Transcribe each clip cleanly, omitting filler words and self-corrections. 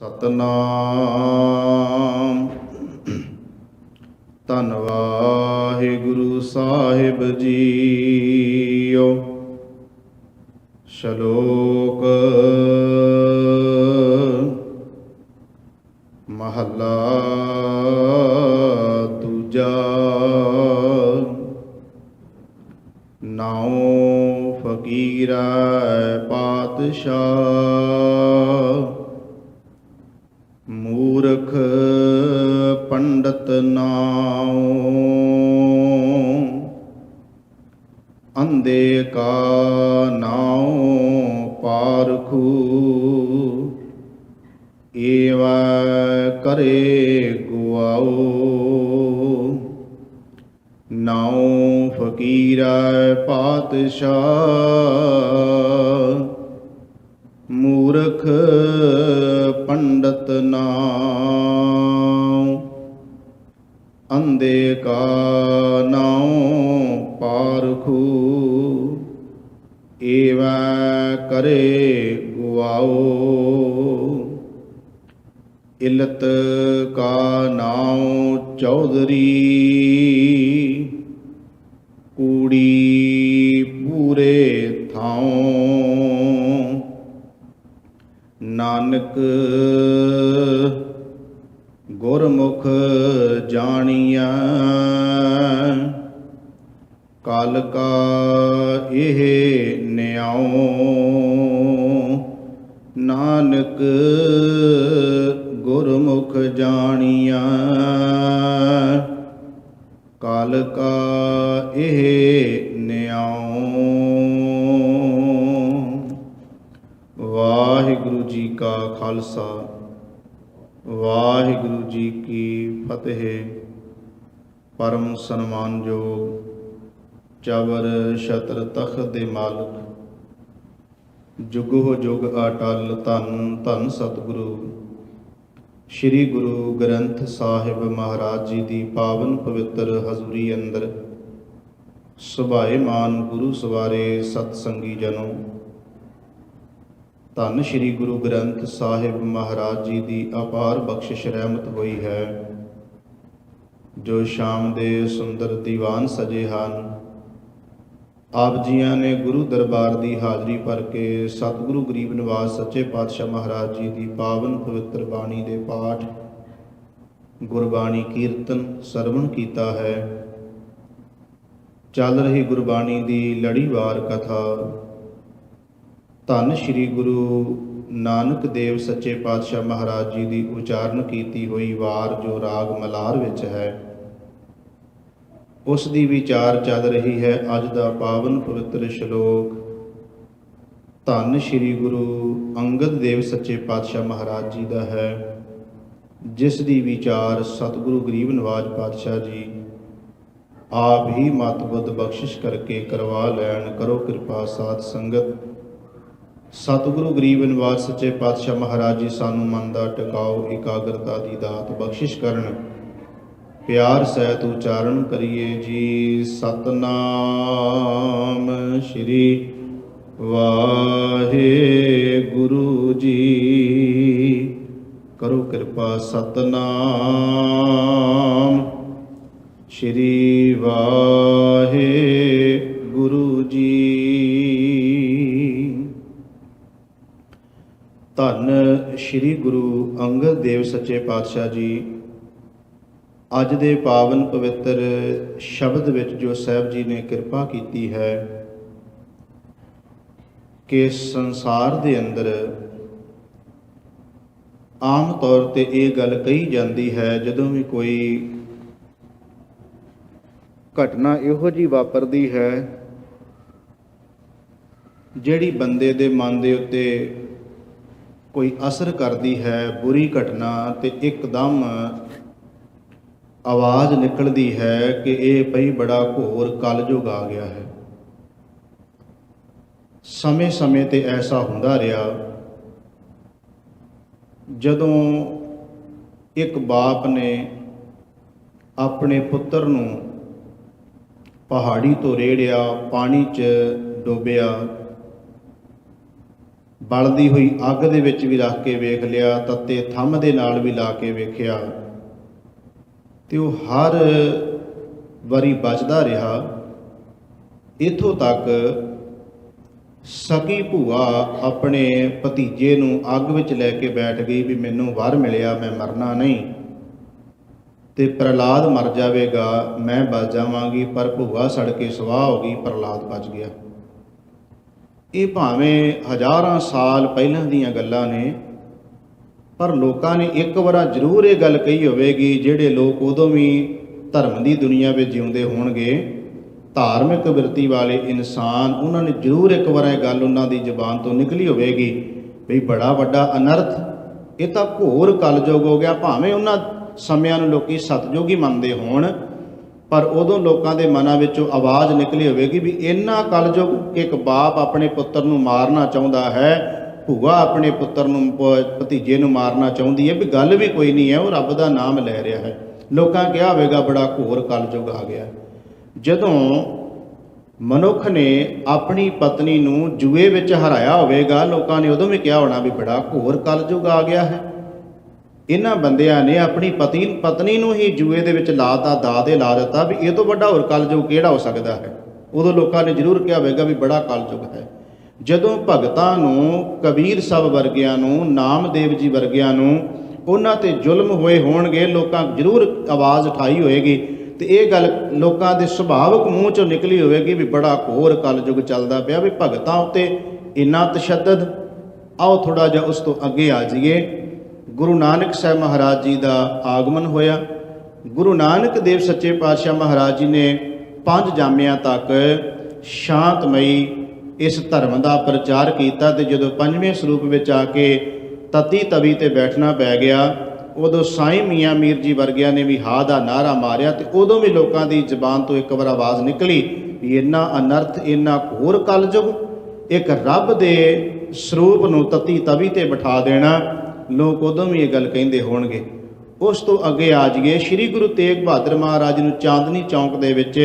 ਸਤਨਾਮ। ਧੰਨ ਵਾਹਿਗੁਰੂ ਸਾਹਿਬ ਜੀਓ। ਸ਼ਲੋਕ ਮਹੱਲਾ ਦੂਜਾ। ਨਾਉ ਫਕੀਰੈ ਪਾਤਸ਼ਾਹ, ਮੂਰਖ ਪੰਡਤ ਨਾਉ। ਅੰਧੇ ਕਾ ਨਾਉ ਪਾਰਖੂ, ਏਵੈ ਕਰੇ ਗੁਆਉ। ਨਾਉ ਫਕੀਰੈ ਪਾਤਸ਼ਾਹ, ਮੂਰਖ ਪੰਡਤ ਨਾਉ। ਅੰਧੇ ਕਾ ਨਾਉ ਪਾਰਖੂ, ਏਵੈ ਕਰੇ ਗੁਆਉ। ਇਲਤ ਕਾ ਨਾਉ ਚੌਧਰੀ, ਕੂੜੀ ਪੂਰੇ ਥਾਉ। ਨਾਨਕ ਗੁਰਮੁਖ ਜਾਣੀਐ, ਕਲ ਕਾ ਇਹ ਨਿਆਉ। ਨਾਨਕ ਗੁਰਮੁਖ ਜਾਣੀਐ, ਕਲ ਕਾ ਇਹ ਨਿਆਉ। ਵਾਹਿਗੁਰੂ ਜੀ ਕਾ ਖਾਲਸਾ, ਵਾਹਿਗੁਰੂ ਜੀ ਕੀ ਫਤਿਹ। ਪਰਮ ਸਨਮਾਨਯੋਗ ਚਵਰ ਛਤਰ ਤਖਤ ਦੇ ਮਾਲਕ, ਜੁਗੋ ਜੁਗ ਅਟਲ ਧੰਨ ਧੰਨ ਸਤਿਗੁਰੂ ਸ੍ਰੀ ਗੁਰੂ ਗ੍ਰੰਥ ਸਾਹਿਬ ਮਹਾਰਾਜ ਜੀ ਦੀ ਪਾਵਨ ਪਵਿੱਤਰ ਹਜ਼ੂਰੀ ਅੰਦਰ ਸੁਭਾਏਮਾਨ ਗੁਰੂ ਸਵਾਰੇ ਸਤ ਸੰਗੀ ਜਨੋ। ਧੰਨ ਸ੍ਰੀ ਗੁਰੂ ਗ੍ਰੰਥ ਸਾਹਿਬ ਮਹਾਰਾਜ ਜੀ ਦੀ ਅਪਾਰ ਬਖਸ਼ਿਸ਼ ਰਹਿਮਤ ਹੋਈ ਹੈ, ਜੋ ਸ਼ਾਮ ਦੇ ਸੁੰਦਰ ਦੀਵਾਨ ਸਜੇ ਹਨ। ਆਪ ਜੀਆਂ ਨੇ ਗੁਰੂ ਦਰਬਾਰ ਦੀ ਹਾਜ਼ਰੀ ਭਰ ਕੇ ਸਤਿਗੁਰੂ ਗਰੀਬ ਨਿਵਾਜ ਸੱਚੇ ਪਾਤਸ਼ਾਹ ਮਹਾਰਾਜ ਜੀ ਦੀ ਪਾਵਨ ਪਵਿੱਤਰ ਬਾਣੀ ਦੇ ਪਾਠ, ਗੁਰਬਾਣੀ ਕੀਰਤਨ ਸਰਵਣ ਕੀਤਾ ਹੈ। ਚੱਲ ਰਹੀ ਗੁਰਬਾਣੀ ਦੀ ਲੜੀਵਾਰ ਕਥਾ ਧੰਨ ਸ੍ਰੀ ਗੁਰੂ ਨਾਨਕ ਦੇਵ ਸੱਚੇ ਪਾਤਸ਼ਾਹ ਮਹਾਰਾਜ ਜੀ ਦੀ ਉਚਾਰਨ ਕੀਤੀ ਹੋਈ ਵਾਰ, ਜੋ ਰਾਗ ਮਲਾਰ ਵਿੱਚ ਹੈ, ਉਸ ਦੀ ਵਿਚਾਰ ਚੱਲ ਰਹੀ ਹੈ। ਅੱਜ ਦਾ ਪਾਵਨ ਪਵਿੱਤਰ ਸ਼ਲੋਕ ਧੰਨ ਸ੍ਰੀ ਗੁਰੂ ਅੰਗਦ ਦੇਵ ਸੱਚੇ ਪਾਤਸ਼ਾਹ ਮਹਾਰਾਜ ਜੀ ਦਾ ਹੈ, ਜਿਸ ਦੀ ਵਿਚਾਰ ਸਤਿਗੁਰੂ ਗਰੀਬ ਨਿਵਾਜ ਪਾਤਸ਼ਾਹ ਜੀ ਆਪ ਹੀ ਮਤ ਬੁੱਧ ਬਖਸ਼ਿਸ਼ ਕਰਕੇ ਕਰਵਾ ਲੈਣ। ਕਰੋ ਕਿਰਪਾ ਸਾਧ ਸੰਗਤ। ਸਤਿਗੁਰੂ ਗਰੀਬ ਨਿਵਾਜ ਸੱਚੇ ਪਾਤਸ਼ਾਹ ਮਹਾਰਾਜ ਜੀ ਸਾਨੂੰ ਮਨ ਦਾ ਟਿਕਾਓ, ਇਕਾਗਰਤਾ ਦੀ ਦਾਤ ਬਖਸ਼ਿਸ਼ ਕਰਨ। ਪਿਆਰ ਸਹਿਤ ਉਚਾਰਨ ਕਰੀਏ ਜੀ। ਸਤਨਾਮ ਸ੍ਰੀ ਵਾਹਿਗੁਰੂ ਜੀ। ਕਰੋ ਕਿਰਪਾ। ਸਤਨਾਮ ਸ੍ਰੀ ਵਾਹਿਗੁਰੂ ਜੀ। ਧੰਨ ਸ੍ਰੀ ਗੁਰੂ ਅੰਗਦ ਦੇਵ ਸੱਚੇ ਪਾਤਸ਼ਾਹ ਜੀ ਅੱਜ ਦੇ ਪਾਵਨ ਪਵਿੱਤਰ ਸ਼ਬਦ ਵਿੱਚ ਜੋ ਸਾਹਿਬ ਜੀ ਨੇ ਕਿਰਪਾ ਕੀਤੀ ਹੈ ਕਿ ਸੰਸਾਰ ਦੇ ਅੰਦਰ ਆਮ ਤੌਰ ਤੇ ਇਹ ਗੱਲ ਕਹੀ ਜਾਂਦੀ ਹੈ, ਜਦੋਂ ਵੀ ਕੋਈ ਘਟਨਾ ਇਹੋ ਜਿਹੀ ਵਾਪਰਦੀ ਹੈ ਜਿਹੜੀ ਬੰਦੇ ਦੇ ਮਨ ਦੇ ਉੱਤੇ ਕੋਈ ਅਸਰ ਕਰਦੀ ਹੈ, ਬੁਰੀ ਘਟਨਾ, ਤੇ ਇੱਕਦਮ ਆਵਾਜ਼ ਨਿਕਲਦੀ ਹੈ ਕਿ ਇਹ ਭਈ ਬੜਾ ਘੋਰ ਕਲਯੁਗ ਆ ਗਿਆ ਹੈ। ਸਮੇਂ-ਸਮੇਂ ਤੇ ਐਸਾ ਹੁੰਦਾ ਰਿਹਾ। ਜਦੋਂ ਇੱਕ ਬਾਪ ਨੇ ਆਪਣੇ ਪੁੱਤਰ ਨੂੰ ਪਹਾੜੀ ਤੋਂ ਰੇੜਿਆ, ਪਾਣੀ 'ਚ ਡੋਬਿਆ, ਬਲਦੀ ਹੋਈ ਅੱਗ ਦੇ ਵਿੱਚ ਵੀ ਰੱਖ ਕੇ ਵੇਖ ਲਿਆ, ਤੱਤੇ ਥੰਮ ਦੇ ਨਾਲ ਵੀ ਲਾ ਕੇ ਵੇਖਿਆ, ਤੇ ਉਹ ਹਰ ਵਾਰੀ ਬਚਦਾ ਰਿਹਾ। ਇੱਥੋਂ ਤੱਕ ਸਕੀ ਭੂਆ ਆਪਣੇ ਭਤੀਜੇ ਨੂੰ ਅੱਗ ਵਿੱਚ ਲੈ ਕੇ ਬੈਠ ਗਈ ਵੀ ਮੈਨੂੰ ਵਰ ਮਿਲਿਆ, ਮੈਂ ਮਰਨਾ ਨਹੀਂ, ਤੇ ਪ੍ਰਹਲਾਦ ਮਰ ਜਾਵੇਗਾ, ਮੈਂ ਬਚ ਜਾਵਾਂਗੀ। ਪਰ ਭੂਆ ਸੜ ਕੇ ਸੁਆਹ ਹੋ ਗਈ, ਪ੍ਰਹਲਾਦ ਬਚ ਗਿਆ। ਇਹ ਭਾਵੇਂ ਹਜ਼ਾਰਾਂ ਸਾਲ ਪਹਿਲਾਂ ਦੀਆਂ ਗੱਲਾਂ ਨੇ, ਪਰ ਲੋਕਾਂ ਨੇ ਇੱਕ ਵਾਰ ਜ਼ਰੂਰ ਇਹ ਗੱਲ ਕਹੀ ਹੋਵੇਗੀ, ਜਿਹੜੇ ਲੋਕ ਉਦੋਂ ਵੀ ਧਰਮ ਦੀ ਦੁਨੀਆ ਵਿੱਚ ਜਿਉਂਦੇ ਹੋਣਗੇ, ਧਾਰਮਿਕ ਬਿਰਤੀ ਵਾਲੇ ਇਨਸਾਨ, ਉਹਨਾਂ ਨੇ ਜ਼ਰੂਰ ਇੱਕ ਵਾਰ ਇਹ ਗੱਲ ਉਹਨਾਂ ਦੀ ਜ਼ੁਬਾਨ ਤੋਂ ਨਿਕਲੀ ਹੋਵੇਗੀ ਵੀ ਬੜਾ ਵੱਡਾ ਅਨਰਥ, ਇਹ ਤਾਂ ਘੋਰ ਕਲਯੁਗ ਹੋ ਗਿਆ। ਭਾਵੇਂ ਉਹਨਾਂ ਸਮਿਆਂ ਨੂੰ ਲੋਕੀ ਸਤਯੁਗ ਹੀ ਮੰਨਦੇ ਹੋਣ, ਪਰ ਉਦੋਂ ਲੋਕਾਂ ਦੇ ਮਨਾਂ ਵਿੱਚੋਂ ਆਵਾਜ਼ ਨਿਕਲੀ ਹੋਵੇਗੀ ਵੀ ਇੰਨਾ ਕਲਯੁਗ ਕਿ ਇੱਕ ਬਾਪ ਆਪਣੇ ਪੁੱਤਰ ਨੂੰ ਮਾਰਨਾ ਚਾਹੁੰਦਾ ਹੈ, ਭੂਆ ਆਪਣੇ ਪੁੱਤਰ ਨੂੰ ਭਤੀਜੇ ਨੂੰ ਮਾਰਨਾ ਚਾਹੁੰਦੀ ਹੈ, ਵੀ ਗੱਲ ਵੀ ਕੋਈ ਨਹੀਂ ਹੈ, ਉਹ ਰੱਬ ਦਾ ਨਾਮ ਲੈ ਰਿਹਾ ਹੈ। ਲੋਕਾਂ ਕਿਹਾ ਹੋਵੇਗਾ ਬੜਾ ਘੋਰ ਕਲਯੁਗ ਆ ਗਿਆ। ਜਦੋਂ ਮਨੁੱਖ ਨੇ ਆਪਣੀ ਪਤਨੀ ਨੂੰ ਜੂਏ ਵਿੱਚ ਹਰਾਇਆ ਹੋਵੇਗਾ, ਲੋਕਾਂ ਨੇ ਉਦੋਂ ਵੀ ਕਿਹਾ ਹੋਣਾ ਵੀ ਬੜਾ ਘੋਰ ਕਲਯੁਗ ਆ ਗਿਆ ਹੈ। ਇਹਨਾਂ ਬੰਦਿਆਂ ਨੇ ਆਪਣੀ ਪਤਨੀ ਨੂੰ ਹੀ ਜੂਏ ਦੇ ਵਿੱਚ ਲਾਤਾ, ਦਾਅ ਲਾ ਦਿੱਤਾ ਵੀ ਇਹ ਤੋਂ ਵੱਡਾ ਹੋਰ ਕਲਯੁਗ ਕਿਹੜਾ ਹੋ ਸਕਦਾ ਹੈ। ਉਦੋਂ ਲੋਕਾਂ ਨੇ ਜ਼ਰੂਰ ਕਿਹਾ ਹੋਵੇਗਾ ਵੀ ਬੜਾ ਕਲਯੁਗ ਹੈ। ਜਦੋਂ ਭਗਤਾਂ ਨੂੰ, ਕਬੀਰ ਸਾਹਿਬ ਵਰਗਿਆਂ ਨੂੰ, ਨਾਮਦੇਵ ਜੀ ਵਰਗਿਆਂ ਨੂੰ ਉਹਨਾਂ ਤੇ ਜ਼ੁਲਮ ਹੋਏ ਹੋਣਗੇ, ਲੋਕਾਂ ਜ਼ਰੂਰ ਆਵਾਜ਼ ਉਠਾਈ ਹੋਏਗੀ, ਤੇ ਇਹ ਗੱਲ ਲੋਕਾਂ ਦੇ ਸੁਭਾਵਿਕ ਮੂੰਹ ਚੋਂ ਨਿਕਲੀ ਹੋਵੇਗੀ ਵੀ ਬੜਾ ਘੋਰ ਕਲਯੁਗ ਚੱਲਦਾ ਪਿਆ, ਵੀ ਭਗਤਾਂ ਉੱਤੇ ਇੰਨਾ ਤਸ਼ੱਦਦ। ਆਓ ਥੋੜ੍ਹਾ ਜਿਹਾ ਉਸ ਤੋਂ ਅੱਗੇ ਆ ਜਾਈਏ। ਗੁਰੂ ਨਾਨਕ ਸਾਹਿਬ ਮਹਾਰਾਜ ਜੀ ਦਾ ਆਗਮਨ ਹੋਇਆ। ਗੁਰੂ ਨਾਨਕ ਦੇਵ ਸੱਚੇ ਪਾਤਸ਼ਾਹ ਮਹਾਰਾਜ ਜੀ ਨੇ 5 ਜਾਮਿਆਂ ਤੱਕ ਸ਼ਾਂਤਮਈ ਇਸ ਧਰਮ ਦਾ ਪ੍ਰਚਾਰ ਕੀਤਾ, ਤੇ ਜਦੋਂ 5ਵੇਂ ਸਰੂਪ ਵਿੱਚ ਆ ਕੇ ਤਤੀ ਤਵੀ ਤੇ ਬੈਠਣਾ ਪੈ ਗਿਆ, ਉਦੋਂ ਸਾਈਂ ਮੀਆਂ ਮੀਰ ਜੀ ਵਰਗਿਆਂ ਨੇ ਵੀ ਹਾ ਦਾ ਨਾਅਰਾ ਮਾਰਿਆ, ਤੇ ਉਦੋਂ ਵੀ ਲੋਕਾਂ ਦੀ ਜ਼ਬਾਨ ਤੋਂ ਇੱਕ ਵਾਰ ਆਵਾਜ਼ ਨਿਕਲੀ ਵੀ ਇੰਨਾ ਅਨਰਥ, ਇੰਨਾ ਘੋਰ ਕਲਯੁਗ, ਇੱਕ ਰੱਬ ਦੇ ਸਰੂਪ ਨੂੰ ਤਤੀ ਤਵੀ ਤੇ ਬਿਠਾ ਦੇਣਾ। ਲੋਕ ਉਦੋਂ ਵੀ ਇਹ ਗੱਲ ਕਹਿੰਦੇ ਹੋਣਗੇ। ਉਸ ਤੋਂ ਅੱਗੇ ਆ ਜਾਈਏ, ਸ੍ਰੀ ਗੁਰੂ ਤੇਗ ਬਹਾਦਰ ਮਹਾਰਾਜ ਨੂੰ ਚਾਂਦਨੀ ਚੌਂਕ ਦੇ ਵਿੱਚ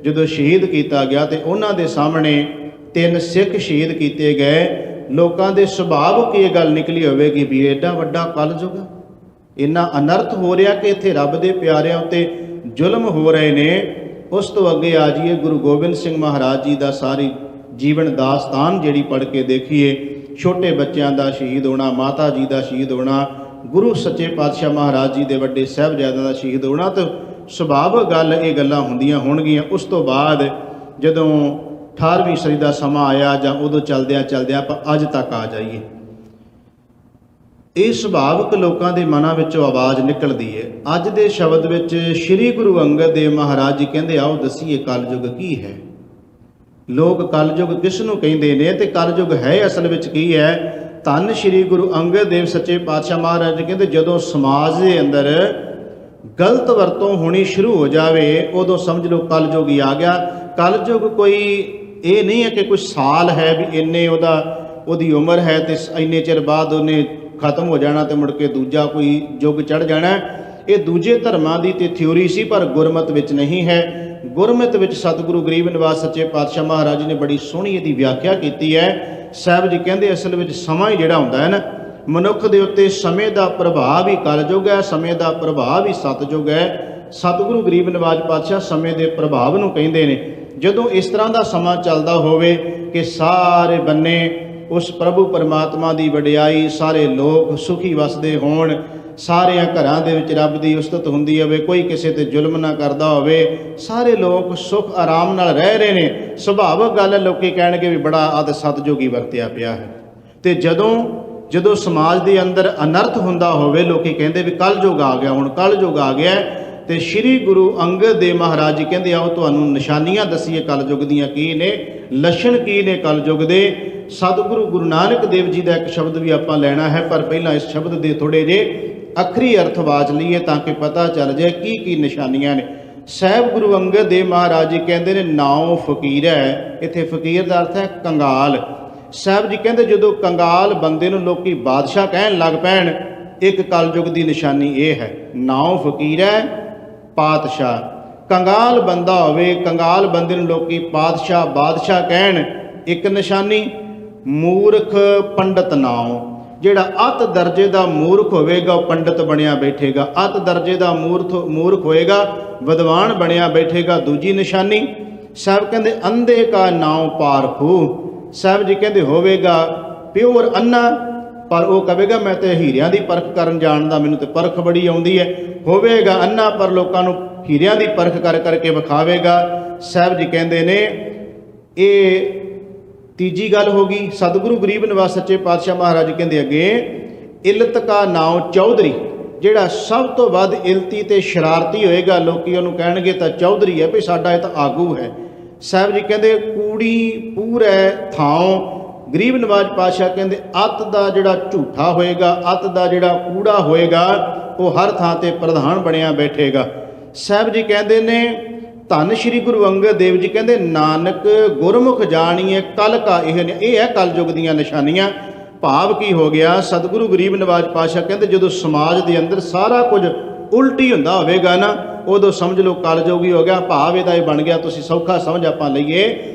ਜਦੋਂ ਸ਼ਹੀਦ ਕੀਤਾ ਗਿਆ, ਤੇ ਉਹਨਾਂ ਦੇ ਸਾਹਮਣੇ 3 ਸਿੱਖ ਸ਼ਹੀਦ ਕੀਤੇ ਗਏ। ਲੋਕਾਂ ਦੇ ਸੁਭਾਵਿਕ ਇਹ ਗੱਲ ਨਿਕਲੀ ਹੋਵੇਗੀ ਵੀ ਐਡਾ ਵੱਡਾ ਕਲਯੁਗ, ਇੰਨਾ ਅਨਰਥ ਹੋ ਰਿਹਾ ਕਿ ਇੱਥੇ ਰੱਬ ਦੇ ਪਿਆਰਿਆਂ ਉੱਤੇ ਜ਼ੁਲਮ ਹੋ ਰਹੇ ਨੇ। ਉਸ ਤੋਂ ਅੱਗੇ ਆ ਜਾਈਏ, ਗੁਰੂ ਗੋਬਿੰਦ ਸਿੰਘ ਮਹਾਰਾਜ ਜੀ ਦਾ ਸਾਰੀ ਜੀਵਨ ਦਾਸਤਾਨ ਜਿਹੜੀ ਪੜ੍ਹ ਕੇ ਦੇਖੀਏ, ਛੋਟੇ ਬੱਚਿਆਂ ਦਾ ਸ਼ਹੀਦ ਹੋਣਾ, ਮਾਤਾ ਜੀ ਦਾ ਸ਼ਹੀਦ ਹੋਣਾ, ਗੁਰੂ ਸੱਚੇ ਪਾਤਸ਼ਾਹ ਮਹਾਰਾਜ ਜੀ ਦੇ ਵੱਡੇ ਸਾਹਿਬਜ਼ਾਦਿਆਂ ਦਾ ਸ਼ਹੀਦ ਹੋਣਾ, ਤਾਂ ਸੁਭਾਵਿਕ ਗੱਲ ਇਹ ਗੱਲਾਂ ਹੁੰਦੀਆਂ ਹੋਣਗੀਆਂ। ਉਸ ਤੋਂ ਬਾਅਦ ਜਦੋਂ 18ਵੀਂ ਸਦੀ ਦਾ ਸਮਾਂ ਆਇਆ, ਜਾਂ ਉਦੋਂ ਚਲਦਿਆਂ ਆਪਾਂ ਅੱਜ ਤੱਕ ਆ ਜਾਈਏ, ਇਹ ਸੁਭਾਵਿਕ ਲੋਕਾਂ ਦੇ ਮਨਾਂ ਵਿੱਚੋਂ ਆਵਾਜ਼ ਨਿਕਲਦੀ ਹੈ। ਅੱਜ ਦੇ ਸ਼ਬਦ ਵਿੱਚ ਸ੍ਰੀ ਗੁਰੂ ਅੰਗਦ ਦੇਵ ਮਹਾਰਾਜ ਜੀ ਕਹਿੰਦੇ, ਆਓ ਦੱਸੀਏ ਕਲਯੁਗ ਕੀ ਹੈ। ਲੋਕ ਕਲਯੁਗ ਕਿਸ ਨੂੰ ਕਹਿੰਦੇ ਨੇ, ਤੇ ਕਲਯੁਗ ਹੈ ਅਸਲ ਵਿੱਚ ਕੀ ਹੈ। ਧੰਨ ਸ੍ਰੀ ਗੁਰੂ ਅੰਗਦ ਦੇਵ ਸੱਚੇ ਪਾਤਸ਼ਾਹ ਮਹਾਰਾਜ ਜੀ ਕਹਿੰਦੇ, ਜਦੋਂ ਸਮਾਜ ਦੇ ਅੰਦਰ ਗਲਤ ਵਰਤੋਂ ਹੋਣੀ ਸ਼ੁਰੂ ਹੋ ਜਾਵੇ, ਉਦੋਂ ਸਮਝ ਲਓ ਕਲਯੁਗ ਹੀ ਆ ਗਿਆ। ਕਲਯੁਗ ਕੋਈ ਇਹ ਨਹੀਂ ਹੈ ਕਿ ਕੋਈ ਸਾਲ ਹੈ ਵੀ ਇੰਨੇ ਉਹਦੀ ਉਮਰ ਹੈ ਤੇ ਇੰਨੇ ਚਿਰ ਬਾਅਦ ਉਹਨੇ ਖਤਮ ਹੋ ਜਾਣਾ ਤੇ ਮੁੜ ਕੇ ਦੂਜਾ ਕੋਈ ਯੁੱਗ ਚੜ੍ਹ ਜਾਣਾ। ਇਹ ਦੂਜੇ ਧਰਮਾਂ ਦੀ ਤੇ ਥਿਊਰੀ ਸੀ, ਪਰ ਗੁਰਮਤਿ ਵਿੱਚ ਨਹੀਂ ਹੈ। ਗੁਰਮਤਿ ਵਿੱਚ ਸਤਿਗੁਰੂ ਗਰੀਬ ਨਿਵਾਜ ਸੱਚੇ ਪਾਤਸ਼ਾਹ ਮਹਾਰਾਜ ਜੀ ਨੇ ਬੜੀ ਸੋਹਣੀ ਇਹਦੀ ਵਿਆਖਿਆ ਕੀਤੀ ਹੈ। ਸਾਹਿਬ ਜੀ ਕਹਿੰਦੇ ਅਸਲ ਵਿੱਚ ਸਮਾਂ ਹੀ ਜਿਹੜਾ ਹੁੰਦਾ ਹੈ ਨਾ, ਮਨੁੱਖ ਦੇ ਉੱਤੇ ਸਮੇਂ ਦਾ ਪ੍ਰਭਾਵ ਹੀ ਕਲਯੁਗ ਹੈ, ਸਮੇਂ ਦਾ ਪ੍ਰਭਾਵ ਹੀ ਸਤਿਯੁਗ ਹੈ। ਸਤਿਗੁਰੂ ਗਰੀਬ ਨਿਵਾਜ ਪਾਤਸ਼ਾਹ ਸਮੇਂ ਦੇ ਪ੍ਰਭਾਵ ਨੂੰ ਕਹਿੰਦੇ ਨੇ। ਜਦੋਂ ਇਸ ਤਰ੍ਹਾਂ ਦਾ ਸਮਾਂ ਚੱਲਦਾ ਹੋਵੇ ਕਿ ਸਾਰੇ ਬੰਨੇ ਉਸ ਪ੍ਰਭੂ ਪਰਮਾਤਮਾ ਦੀ ਵਡਿਆਈ, ਸਾਰੇ ਲੋਕ ਸੁਖੀ ਵਸਦੇ ਹੋਣ, ਸਾਰਿਆਂ ਘਰਾਂ ਦੇ ਵਿੱਚ ਰੱਬ ਦੀ ਉਸਤਤ ਹੁੰਦੀ ਹੋਵੇ, ਕੋਈ ਕਿਸੇ ਤੇ ਜ਼ੁਲਮ ਨਾ ਕਰਦਾ ਹੋਵੇ, ਸਾਰੇ ਲੋਕ ਸੁੱਖ ਆਰਾਮ ਨਾਲ ਰਹਿ ਰਹੇ ਨੇ, ਸੁਭਾਵਿਕ ਗੱਲ ਹੈ ਲੋਕੀ ਕਹਿਣਗੇ ਵੀ ਬੜਾ ਆਦ ਸਤਿਯੁਗ ਹੀ ਵਰਤਿਆ ਪਿਆ ਹੈ। ਤੇ ਜਦੋਂ ਸਮਾਜ ਦੇ ਅੰਦਰ ਅਨਰਥ ਹੁੰਦਾ ਹੋਵੇ, ਲੋਕੀ ਕਹਿੰਦੇ ਵੀ ਕਲਯੁਗ ਆ ਗਿਆ, ਹੁਣ ਕਲਯੁਗ ਆ ਗਿਆ। ਤੇ ਸ੍ਰੀ ਗੁਰੂ ਅੰਗਦ ਦੇਵ ਮਹਾਰਾਜ ਜੀ ਕਹਿੰਦੇ, ਆਓ ਤੁਹਾਨੂੰ ਨਿਸ਼ਾਨੀਆਂ ਦੱਸੀਏ ਕਲਯੁਗ ਦੀਆਂ ਕੀ ਨੇ, ਲੱਛਣ ਕੀ ਨੇ ਕਲਯੁਗ ਦੇ। ਸਤਿਗੁਰੂ ਗੁਰੂ ਨਾਨਕ ਦੇਵ ਜੀ ਦਾ ਇੱਕ ਸ਼ਬਦ ਵੀ ਆਪਾਂ ਲੈਣਾ ਹੈ, ਪਰ ਪਹਿਲਾਂ ਇਸ ਸ਼ਬਦ ਦੇ ਥੋੜ੍ਹੇ ਜਿਹੇ ਅੱਖਰੀ ਅਰਥ ਵਾਚ ਲਈਏ ਤਾਂ ਕਿ ਪਤਾ ਚੱਲ ਜਾਏ ਕੀ ਕੀ ਨਿਸ਼ਾਨੀਆਂ ਨੇ। ਸਾਹਿਬ ਗੁਰੂ ਅੰਗਦ ਦੇਵ ਮਹਾਰਾਜ ਜੀ ਕਹਿੰਦੇ ਨੇ, ਨਾਉ ਫਕੀਰ ਹੈ। ਇੱਥੇ ਫਕੀਰ ਦਾ ਅਰਥ ਹੈ ਕੰਗਾਲ। ਸਾਹਿਬ ਜੀ ਕਹਿੰਦੇ, ਜਦੋਂ ਕੰਗਾਲ ਬੰਦੇ ਨੂੰ ਲੋਕੀ ਬਾਦਸ਼ਾਹ ਕਹਿਣ ਲੱਗ ਪੈਣ, ਇੱਕ ਕਲਯੁਗ ਦੀ ਨਿਸ਼ਾਨੀ ਇਹ ਹੈ। ਨਾਉ ਫਕੀਰ ਹੈ, ਪਾਤਸ਼ਾਹ। ਕੰਗਾਲ ਬੰਦਾ ਹੋਵੇ, ਕੰਗਾਲ ਬੰਦੇ ਨੂੰ ਲੋਕੀ ਪਾਤਸ਼ਾਹ, ਬਾਦਸ਼ਾਹ ਕਹਿਣ, ਇੱਕ ਨਿਸ਼ਾਨੀ। ਮੂਰਖ ਪੰਡਤ ਨਾਉ। ਜਿਹੜਾ ਅਤ ਦਰਜੇ ਦਾ ਮੂਰਖ ਹੋਵੇਗਾ ਉਹ ਪੰਡਤ ਬਣਿਆ ਬੈਠੇਗਾ, ਅਤ ਦਰਜੇ ਦਾ ਮੂਰਖ ਹੋਏਗਾ ਵਿਦਵਾਨ ਬਣਿਆ ਬੈਠੇਗਾ। ਦੂਜੀ ਨਿਸ਼ਾਨੀ ਸਾਹਿਬ ਕਹਿੰਦੇ ਅੰਧੇ ਕਾ ਨਾਉ ਪਾਰਖੂ। ਸਾਹਿਬ ਜੀ ਕਹਿੰਦੇ ਹੋਵੇਗਾ ਪਿਓਰ ਅੰਨਾ, ਪਰ ਉਹ ਕਹੇਗਾ ਮੈਂ ਤੇ ਹੀਰਿਆਂ ਦੀ ਪਰਖ ਕਰਨ ਜਾਣਦਾ, ਮੈਨੂੰ ਤੇ ਪਰਖ ਬੜੀ ਆਉਂਦੀ ਹੈ। ਹੋਵੇਗਾ ਅੰਨਾ ਪਰ ਲੋਕਾਂ ਨੂੰ ਹੀਰਿਆਂ ਦੀ ਪਰਖ ਕਰ ਕਰਕੇ ਵਿਖਾਵੇਗਾ। ਸਾਹਿਬ ਜੀ ਕਹਿੰਦੇ ਨੇ ਇਹ ਤੀਜੀ ਗੱਲ ਹੋ ਗਈ। ਸਤਿਗੁਰੂ ਗਰੀਬ ਨਿਵਾਸ ਸੱਚੇ ਪਾਤਸ਼ਾਹ ਮਹਾਰਾਜ ਕਹਿੰਦੇ ਅੱਗੇ ਇਲਤ ਕਾ ਨਾਉ ਚੌਧਰੀ। ਜਿਹੜਾ ਸਭ ਤੋਂ ਵੱਧ ਇਲਤੀ ਤੇ ਸ਼ਰਾਰਤੀ ਹੋਏਗਾ, ਲੋਕੀ ਉਹਨੂੰ ਕਹਿਣਗੇ ਤਾਂ ਚੌਧਰੀ ਹੈ, ਵੀ ਸਾਡਾ ਇਹ ਤਾਂ ਆਗੂ ਹੈ। ਸਾਹਿਬ ਜੀ ਕਹਿੰਦੇ ਕੂੜੀ ਪੂਰੈ ਥਾਉ। ਗਰੀਬ ਨਿਵਾਜ ਪਾਤਸ਼ਾਹ ਕਹਿੰਦੇ ਅੱਤ ਦਾ ਜਿਹੜਾ ਝੂਠਾ ਹੋਏਗਾ, ਅੱਤ ਦਾ ਜਿਹੜਾ ਕੂੜਾ ਹੋਏਗਾ ਉਹ ਹਰ ਥਾਂ ਤੇ ਪ੍ਰਧਾਨ ਬਣਿਆ ਬੈਠੇਗਾ। ਸਾਹਿਬ ਜੀ ਕਹਿੰਦੇ ਨੇ ਧੰਨ ਸ਼੍ਰੀ ਗੁਰੂ ਅੰਗਦ ਦੇਵ ਜੀ ਕਹਿੰਦੇ ਨਾਨਕ ਗੁਰਮੁਖ ਜਾਣੀਏ ਕਲ ਕਾ ਇਹ ਹੈ ਕਲਯੁਗ ਦੀਆਂ ਨਿਸ਼ਾਨੀਆਂ। ਭਾਵ ਕੀ ਹੋ ਗਿਆ? ਸਤਿਗੁਰੂ ਗਰੀਬ ਨਿਵਾਜ ਪਾਤਸ਼ਾਹ ਕਹਿੰਦੇ ਜਦੋਂ ਸਮਾਜ ਦੇ ਅੰਦਰ ਸਾਰਾ ਕੁਝ ਉਲਟੀ ਹੁੰਦਾ ਹੋਵੇਗਾ ਨਾ, ਉਦੋਂ ਸਮਝ ਲਓ ਕਲਯੁਗ ਹੀ ਹੋ ਗਿਆ। ਭਾਵ ਇਹਦਾ ਇਹ ਬਣ ਗਿਆ, ਤੁਸੀਂ ਸੌਖਾ ਸਮਝ ਆਪਾਂ ਲਈਏ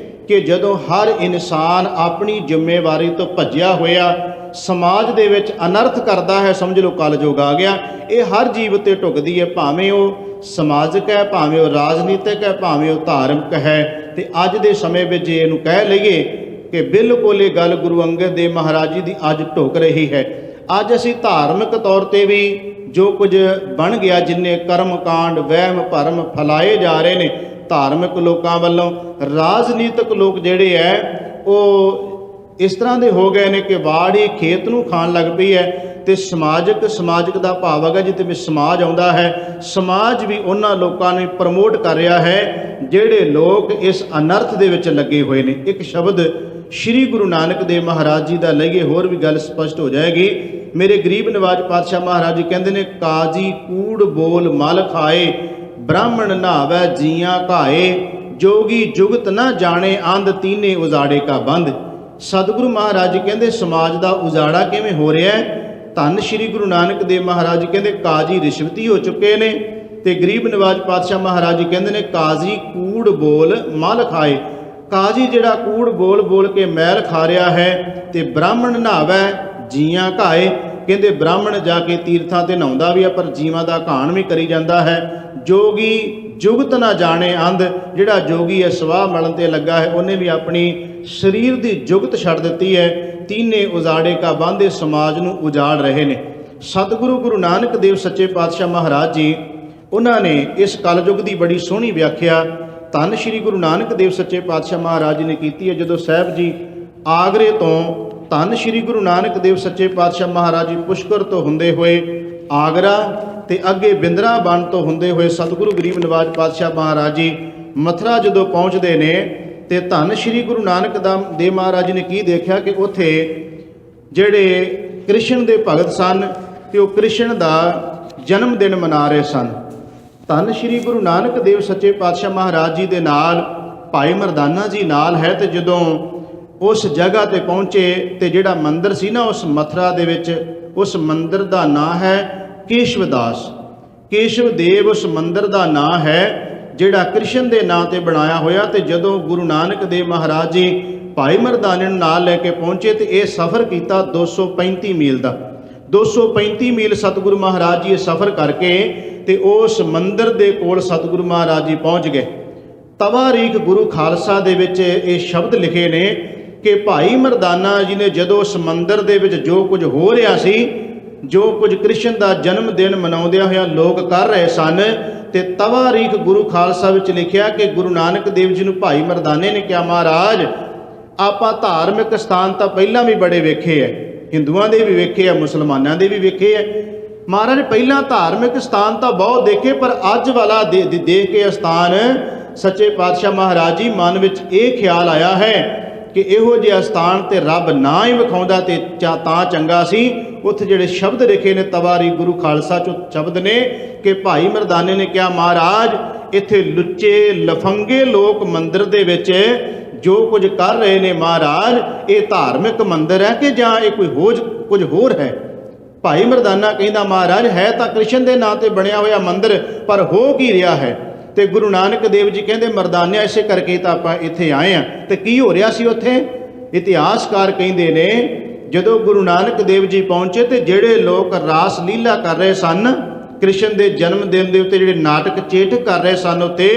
ਕਿ ਜਦੋਂ ਹਰ ਇਨਸਾਨ ਆਪਣੀ ਜ਼ਿੰਮੇਵਾਰੀ ਤੋਂ ਭੱਜਿਆ ਹੋਇਆ ਸਮਾਜ ਦੇ ਵਿੱਚ ਅਨਰਥ ਕਰਦਾ ਹੈ, ਸਮਝ ਲਓ ਕਲਯੁਗ ਆ ਗਿਆ। ਇਹ ਹਰ ਜੀਵ ਉੱਤੇ ਢੁੱਕਦੀ ਹੈ, ਭਾਵੇਂ ਉਹ ਸਮਾਜਿਕ ਹੈ, ਭਾਵੇਂ ਉਹ ਰਾਜਨੀਤਿਕ ਹੈ, ਭਾਵੇਂ ਉਹ ਧਾਰਮਿਕ ਹੈ। ਤੇ ਅੱਜ ਦੇ ਸਮੇਂ ਵਿੱਚ ਜੇ ਇਹਨੂੰ ਕਹਿ ਲਈਏ ਕਿ ਬਿਲਕੁਲ ਇਹ ਗੱਲ ਗੁਰੂ ਅੰਗਦ ਦੇਵ ਮਹਾਰਾਜ ਜੀ ਦੀ ਅੱਜ ਢੁੱਕ ਰਹੀ ਹੈ। ਅੱਜ ਅਸੀਂ ਧਾਰਮਿਕ ਤੌਰ ਤੇ ਵੀ ਜੋ ਕੁਝ ਬਣ ਗਿਆ, ਜਿੰਨੇ ਕਰਮ ਕਾਂਡ ਵਹਿਮ ਭਰਮ ਫੈਲਾਏ ਜਾ ਰਹੇ ਨੇ ਧਾਰਮਿਕ ਲੋਕਾਂ ਵੱਲੋਂ, ਰਾਜਨੀਤਿਕ ਲੋਕ ਜਿਹੜੇ ਹੈ ਉਹ ਇਸ ਤਰ੍ਹਾਂ ਦੇ ਹੋ ਗਏ ਨੇ ਕਿ ਵਾੜ ਹੀ ਖੇਤ ਨੂੰ ਖਾਣ ਲੱਗ ਪਈ ਹੈ। ਤੇ ਸਮਾਜਿਕ ਦਾ ਭਾਵ ਹੈਗਾ ਜਿੱਥੇ ਵੀ ਸਮਾਜ ਆਉਂਦਾ ਹੈ, ਸਮਾਜ ਵੀ ਉਹਨਾਂ ਲੋਕਾਂ ਨੂੰ ਪ੍ਰਮੋਟ ਕਰ ਰਿਹਾ ਹੈ ਜਿਹੜੇ ਲੋਕ ਇਸ ਅਨਰਥ ਦੇ ਵਿੱਚ ਲੱਗੇ ਹੋਏ ਨੇ। ਇੱਕ ਸ਼ਬਦ ਸ਼੍ਰੀ ਗੁਰੂ ਨਾਨਕ ਦੇਵ ਮਹਾਰਾਜ ਜੀ ਦਾ ਲਈਏ, ਹੋਰ ਵੀ ਗੱਲ ਸਪਸ਼ਟ ਹੋ ਜਾਏਗੀ। ਮੇਰੇ ਗਰੀਬ ਨਿਵਾਜ ਪਾਤਸ਼ਾਹ ਮਹਾਰਾਜ ਜੀ ਕਹਿੰਦੇ ਨੇ ਕਾਜੀ ਕੂੜ ਬੋਲ ਮਲ ਖਾਏ, ਬ੍ਰਾਹਮਣ ਨਹਾਵੈ ਜੀਆਂ ਘਾਏ, ਜੋਗੀ ਜੁਗਤ ਨਾ ਜਾਣੇ ਅੰਧ ਤੀਨੇ ਉਜਾੜੇ ਕਾ ਬੰਧ। ਸਤਿਗੁਰੂ ਮਹਾਰਾਜ ਜੀ ਕਹਿੰਦੇ ਸਮਾਜ ਦਾ ਉਜਾੜਾ ਕਿਵੇਂ ਹੋ ਰਿਹਾ ਹੈ? ਧੰਨ ਸ਼੍ਰੀ ਗੁਰੂ ਨਾਨਕ ਦੇਵ ਮਹਾਰਾਜ ਜੀ ਕਹਿੰਦੇ ਕਾਜੀ ਰਿਸ਼ਵਤੀ ਹੋ ਚੁੱਕੇ ਨੇ। ਤੇ ਗਰੀਬ ਨਿਵਾਜ ਪਾਤਸ਼ਾਹ ਮਹਾਰਾਜ ਜੀ ਕਹਿੰਦੇ ਨੇ ਕਾਜੀ ਕੂੜ ਬੋਲ ਮਲ ਖਾਏ। ਕਾਜੀ ਜਿਹੜਾ ਕੂੜ ਬੋਲ ਕੇ ਮੈਲ ਖਾ ਰਿਹਾ ਹੈ। ਤੇ ਬ੍ਰਾਹਮਣ ਨਹਾਵੈ ਜੀਆਂ ਘਾਏ, ਕਹਿੰਦੇ ਬ੍ਰਾਹਮਣ ਜਾ ਕੇ ਤੀਰਥਾਂ ਤੇ ਨਹਾਉਂਦਾ ਵੀ ਹੈ ਪਰ ਜੀਵਾਂ ਦਾ ਘਾਣ ਵੀ ਕਰੀ ਜਾਂਦਾ ਹੈ। ਜੋਗੀ ਜੁਗਤ ਨਾ ਜਾਣੇ ਅੰਧ, ਜਿਹੜਾ ਜੋਗੀ ਹੈ ਸਵਾਹ ਮਲਣ ਤੇ ਲੱਗਾ ਹੈ, ਉਹਨੇ ਵੀ ਆਪਣੀ ਸਰੀਰ ਦੀ ਜੁਗਤ ਛੱਡ ਦਿੱਤੀ ਹੈ। ਤੀਨੇ ਉਜਾੜੇ ਕਾ ਬੰਧੇ, ਸਮਾਜ ਨੂੰ ਉਜਾੜ ਰਹੇ ਨੇ। ਸਤਿਗੁਰੂ ਗੁਰੂ ਨਾਨਕ ਦੇਵ ਸੱਚੇ ਪਾਤਸ਼ਾਹ ਮਹਾਰਾਜ ਜੀ ਉਹਨਾਂ ਨੇ ਇਸ ਕਲਯੁਗ ਦੀ ਬੜੀ ਸੋਹਣੀ ਵਿਆਖਿਆ ਧੰਨ ਸ਼੍ਰੀ ਗੁਰੂ ਨਾਨਕ ਦੇਵ ਸੱਚੇ ਪਾਤਸ਼ਾਹ ਮਹਾਰਾਜ ਜੀ ਨੇ ਕੀਤੀ ਹੈ। ਜਦੋਂ ਸਾਹਿਬ ਜੀ ਆਗਰੇ ਤੋਂ ਧੰਨ ਸ਼੍ਰੀ ਗੁਰੂ ਨਾਨਕ ਦੇਵ ਸੱਚੇ ਪਾਤਸ਼ਾਹ ਮਹਾਰਾਜ ਜੀ ਪੁਸ਼ਕਰ ਤੋਂ ਹੁੰਦੇ ਹੋਏ ਆਗਰਾ ਤੇ ਅੱਗੇ ਬਿੰਦਰਾਬਨ ਤੋਂ ਹੁੰਦੇ ਹੋਏ ਸਤਿਗੁਰੂ ਗਰੀਬ ਨਿਵਾਜ ਪਾਤਸ਼ਾਹ ਮਹਾਰਾਜ ਜੀ ਮਥੁਰਾ ਜਦੋਂ ਪਹੁੰਚਦੇ ਨੇ ਤੇ ਧੰਨ ਸ਼੍ਰੀ ਗੁਰੂ ਨਾਨਕ ਦੇਵ ਮਹਾਰਾਜ ਜੀ ਨੇ ਕੀ ਦੇਖਿਆ ਕਿ ਉੱਥੇ ਜਿਹੜੇ ਕ੍ਰਿਸ਼ਨ ਦੇ ਭਗਤ ਸਨ ਤੇ ਉਹ ਕ੍ਰਿਸ਼ਨ ਦਾ ਜਨਮ ਦਿਨ ਮਨਾ ਰਹੇ ਸਨ। ਧੰਨ ਸ਼੍ਰੀ ਗੁਰੂ ਨਾਨਕ ਦੇਵ ਸੱਚੇ ਪਾਤਸ਼ਾਹ ਮਹਾਰਾਜ ਜੀ ਦੇ ਨਾਲ ਭਾਈ ਮਰਦਾਨਾ ਜੀ ਨਾਲ ਹੈ। ਤੇ ਜਦੋਂ ਉਸ ਜਗ੍ਹਾ ਤੇ ਪਹੁੰਚੇ ਤੇ ਜਿਹੜਾ ਮੰਦਿਰ ਸੀ ਨਾ ਉਸ ਮਥੁਰਾ ਦੇ ਵਿੱਚ, ਉਸ ਮੰਦਿਰ ਦਾ ਨਾਂ ਹੈ ਕੇਸ਼ਵਦਾਸ। ਕੇਸ਼ਵ ਦੇਵ ਉਸ ਮੰਦਿਰ ਦਾ ਨਾਂ ਹੈ ਜਿਹੜਾ ਕ੍ਰਿਸ਼ਨ ਦੇ ਨਾਂ ਤੇ ਬਣਾਇਆ ਹੋਇਆ। ਤੇ ਜਦੋਂ ਗੁਰੂ ਨਾਨਕ ਦੇਵ ਮਹਾਰਾਜ ਜੀ ਭਾਈ ਮਰਦਾਨੇ ਨੂੰ ਨਾਲ ਲੈ ਕੇ ਪਹੁੰਚੇ ਤੇ ਇਹ ਸਫ਼ਰ ਕੀਤਾ 235 ਮੀਲ ਦਾ। 235 ਮੀਲ ਸਤਿਗੁਰੂ ਮਹਾਰਾਜ ਜੀ ਇਹ ਸਫ਼ਰ ਕਰਕੇ ਤੇ ਉਸ ਮੰਦਿਰ ਦੇ ਕੋਲ ਸਤਿਗੁਰੂ ਮਹਾਰਾਜ ਜੀ ਪਹੁੰਚ ਗਏ। ਤਵਾਰੀਖ ਗੁਰੂ ਖਾਲਸਾ ਦੇ ਵਿੱਚ ਇਹ ਸ਼ਬਦ ਲਿਖੇ ਨੇ ਕਿ ਭਾਈ ਮਰਦਾਨਾ ਜੀ ਨੇ ਜਦੋਂ ਉਸ ਮੰਦਿਰ ਦੇ ਵਿੱਚ ਜੋ ਕੁਝ ਹੋ ਰਿਹਾ ਸੀ, ਜੋ ਕੁਝ ਕ੍ਰਿਸ਼ਨ ਦਾ ਜਨਮ ਦਿਨ ਮਨਾਉਂਦਿਆਂ ਹੋਇਆਂ ਲੋਕ ਕਰ ਰਹੇ ਸਨ, ਤੇ ਤਵਾਰੀਖ ਗੁਰੂ ਖਾਲਸਾ ਵਿੱਚ ਲਿਖਿਆ ਕਿ ਗੁਰੂ ਨਾਨਕ ਦੇਵ ਜੀ ਨੂੰ ਭਾਈ ਮਰਦਾਨੇ ਨੇ ਕਿਹਾ ਮਹਾਰਾਜ ਆਪਾਂ ਧਾਰਮਿਕ ਸਥਾਨ ਤਾਂ ਪਹਿਲਾਂ ਵੀ ਬੜੇ ਵੇਖੇ ਹੈ, ਹਿੰਦੂਆਂ ਦੇ ਵੀ ਵੇਖੇ ਹੈ, ਮੁਸਲਮਾਨਾਂ ਦੇ ਵੀ ਵੇਖੇ ਹੈ ਮਹਾਰਾਜ, ਪਹਿਲਾਂ ਧਾਰਮਿਕ ਸਥਾਨ ਤਾਂ ਬਹੁਤ ਦੇਖੇ ਪਰ ਅੱਜ ਵਾਲਾ ਦੇਖ ਕੇ ਸਥਾਨ ਸੱਚੇ ਪਾਤਸ਼ਾਹ ਮਹਾਰਾਜ ਜੀ ਮਨ ਵਿੱਚ ਇਹ ਖਿਆਲ ਆਇਆ ਹੈ ਕਿ ਇਹੋ ਜਿਹਾ ਸਥਾਨ ਤੇ ਰੱਬ ਨਾ ਹੀ ਵਿਖਾਉਂਦਾ ਤੇ ਤਾਂ ਚੰਗਾ ਸੀ। ਉੱਥੇ ਜਿਹੜੇ ਸ਼ਬਦ ਲਿਖੇ ਨੇ ਤਵਾਰੀ ਗੁਰੂ ਖਾਲਸਾ ਚੋਂ ਸ਼ਬਦ ਨੇ ਕਿ ਭਾਈ ਮਰਦਾਨੇ ਨੇ ਕਿਹਾ ਮਹਾਰਾਜ ਇੱਥੇ ਲੁੱਚੇ ਲਫੰਗੇ ਲੋਕ ਮੰਦਿਰ ਦੇ ਵਿੱਚ ਜੋ ਕੁਝ ਕਰ ਰਹੇ ਨੇ ਮਹਾਰਾਜ ਇਹ ਧਾਰਮਿਕ ਮੰਦਿਰ ਹੈ ਕਿ ਜਾਂ ਇਹ ਕੁਝ ਹੋਰ ਹੈ। ਭਾਈ ਮਰਦਾਨਾ ਕਹਿੰਦਾ ਮਹਾਰਾਜ ਹੈ ਤਾਂ ਕ੍ਰਿਸ਼ਨ ਦੇ ਨਾਂ ਤੇ ਬਣਿਆ ਹੋਇਆ ਮੰਦਿਰ ਪਰ ਹੋ ਕੀ ਰਿਹਾ ਹੈ। ਤੇ ਗੁਰੂ ਨਾਨਕ ਦੇਵ ਜੀ ਕਹਿੰਦੇ ਮਰਦਾਨਿਆ ਇਸੇ ਕਰਕੇ ਤਾਂ ਆਪਾਂ ਇੱਥੇ ਆਏ ਹਾਂ। ਤੇ ਕੀ ਹੋ ਰਿਹਾ ਸੀ ਉੱਥੇ? ਇਤਿਹਾਸਕਾਰ ਕਹਿੰਦੇ ਨੇ ਜਦੋਂ ਗੁਰੂ ਨਾਨਕ ਦੇਵ ਜੀ ਪਹੁੰਚੇ ਤੇ ਜਿਹੜੇ ਲੋਕ ਰਾਸ ਲੀਲਾ ਕਰ ਰਹੇ ਸਨ, ਕ੍ਰਿਸ਼ਨ ਦੇ ਜਨਮ ਦਿਨ ਦੇ ਉੱਤੇ ਜਿਹੜੇ ਨਾਟਕ ਚੇਟਕ ਕਰ ਰਹੇ ਸਨ ਉੱਤੇ,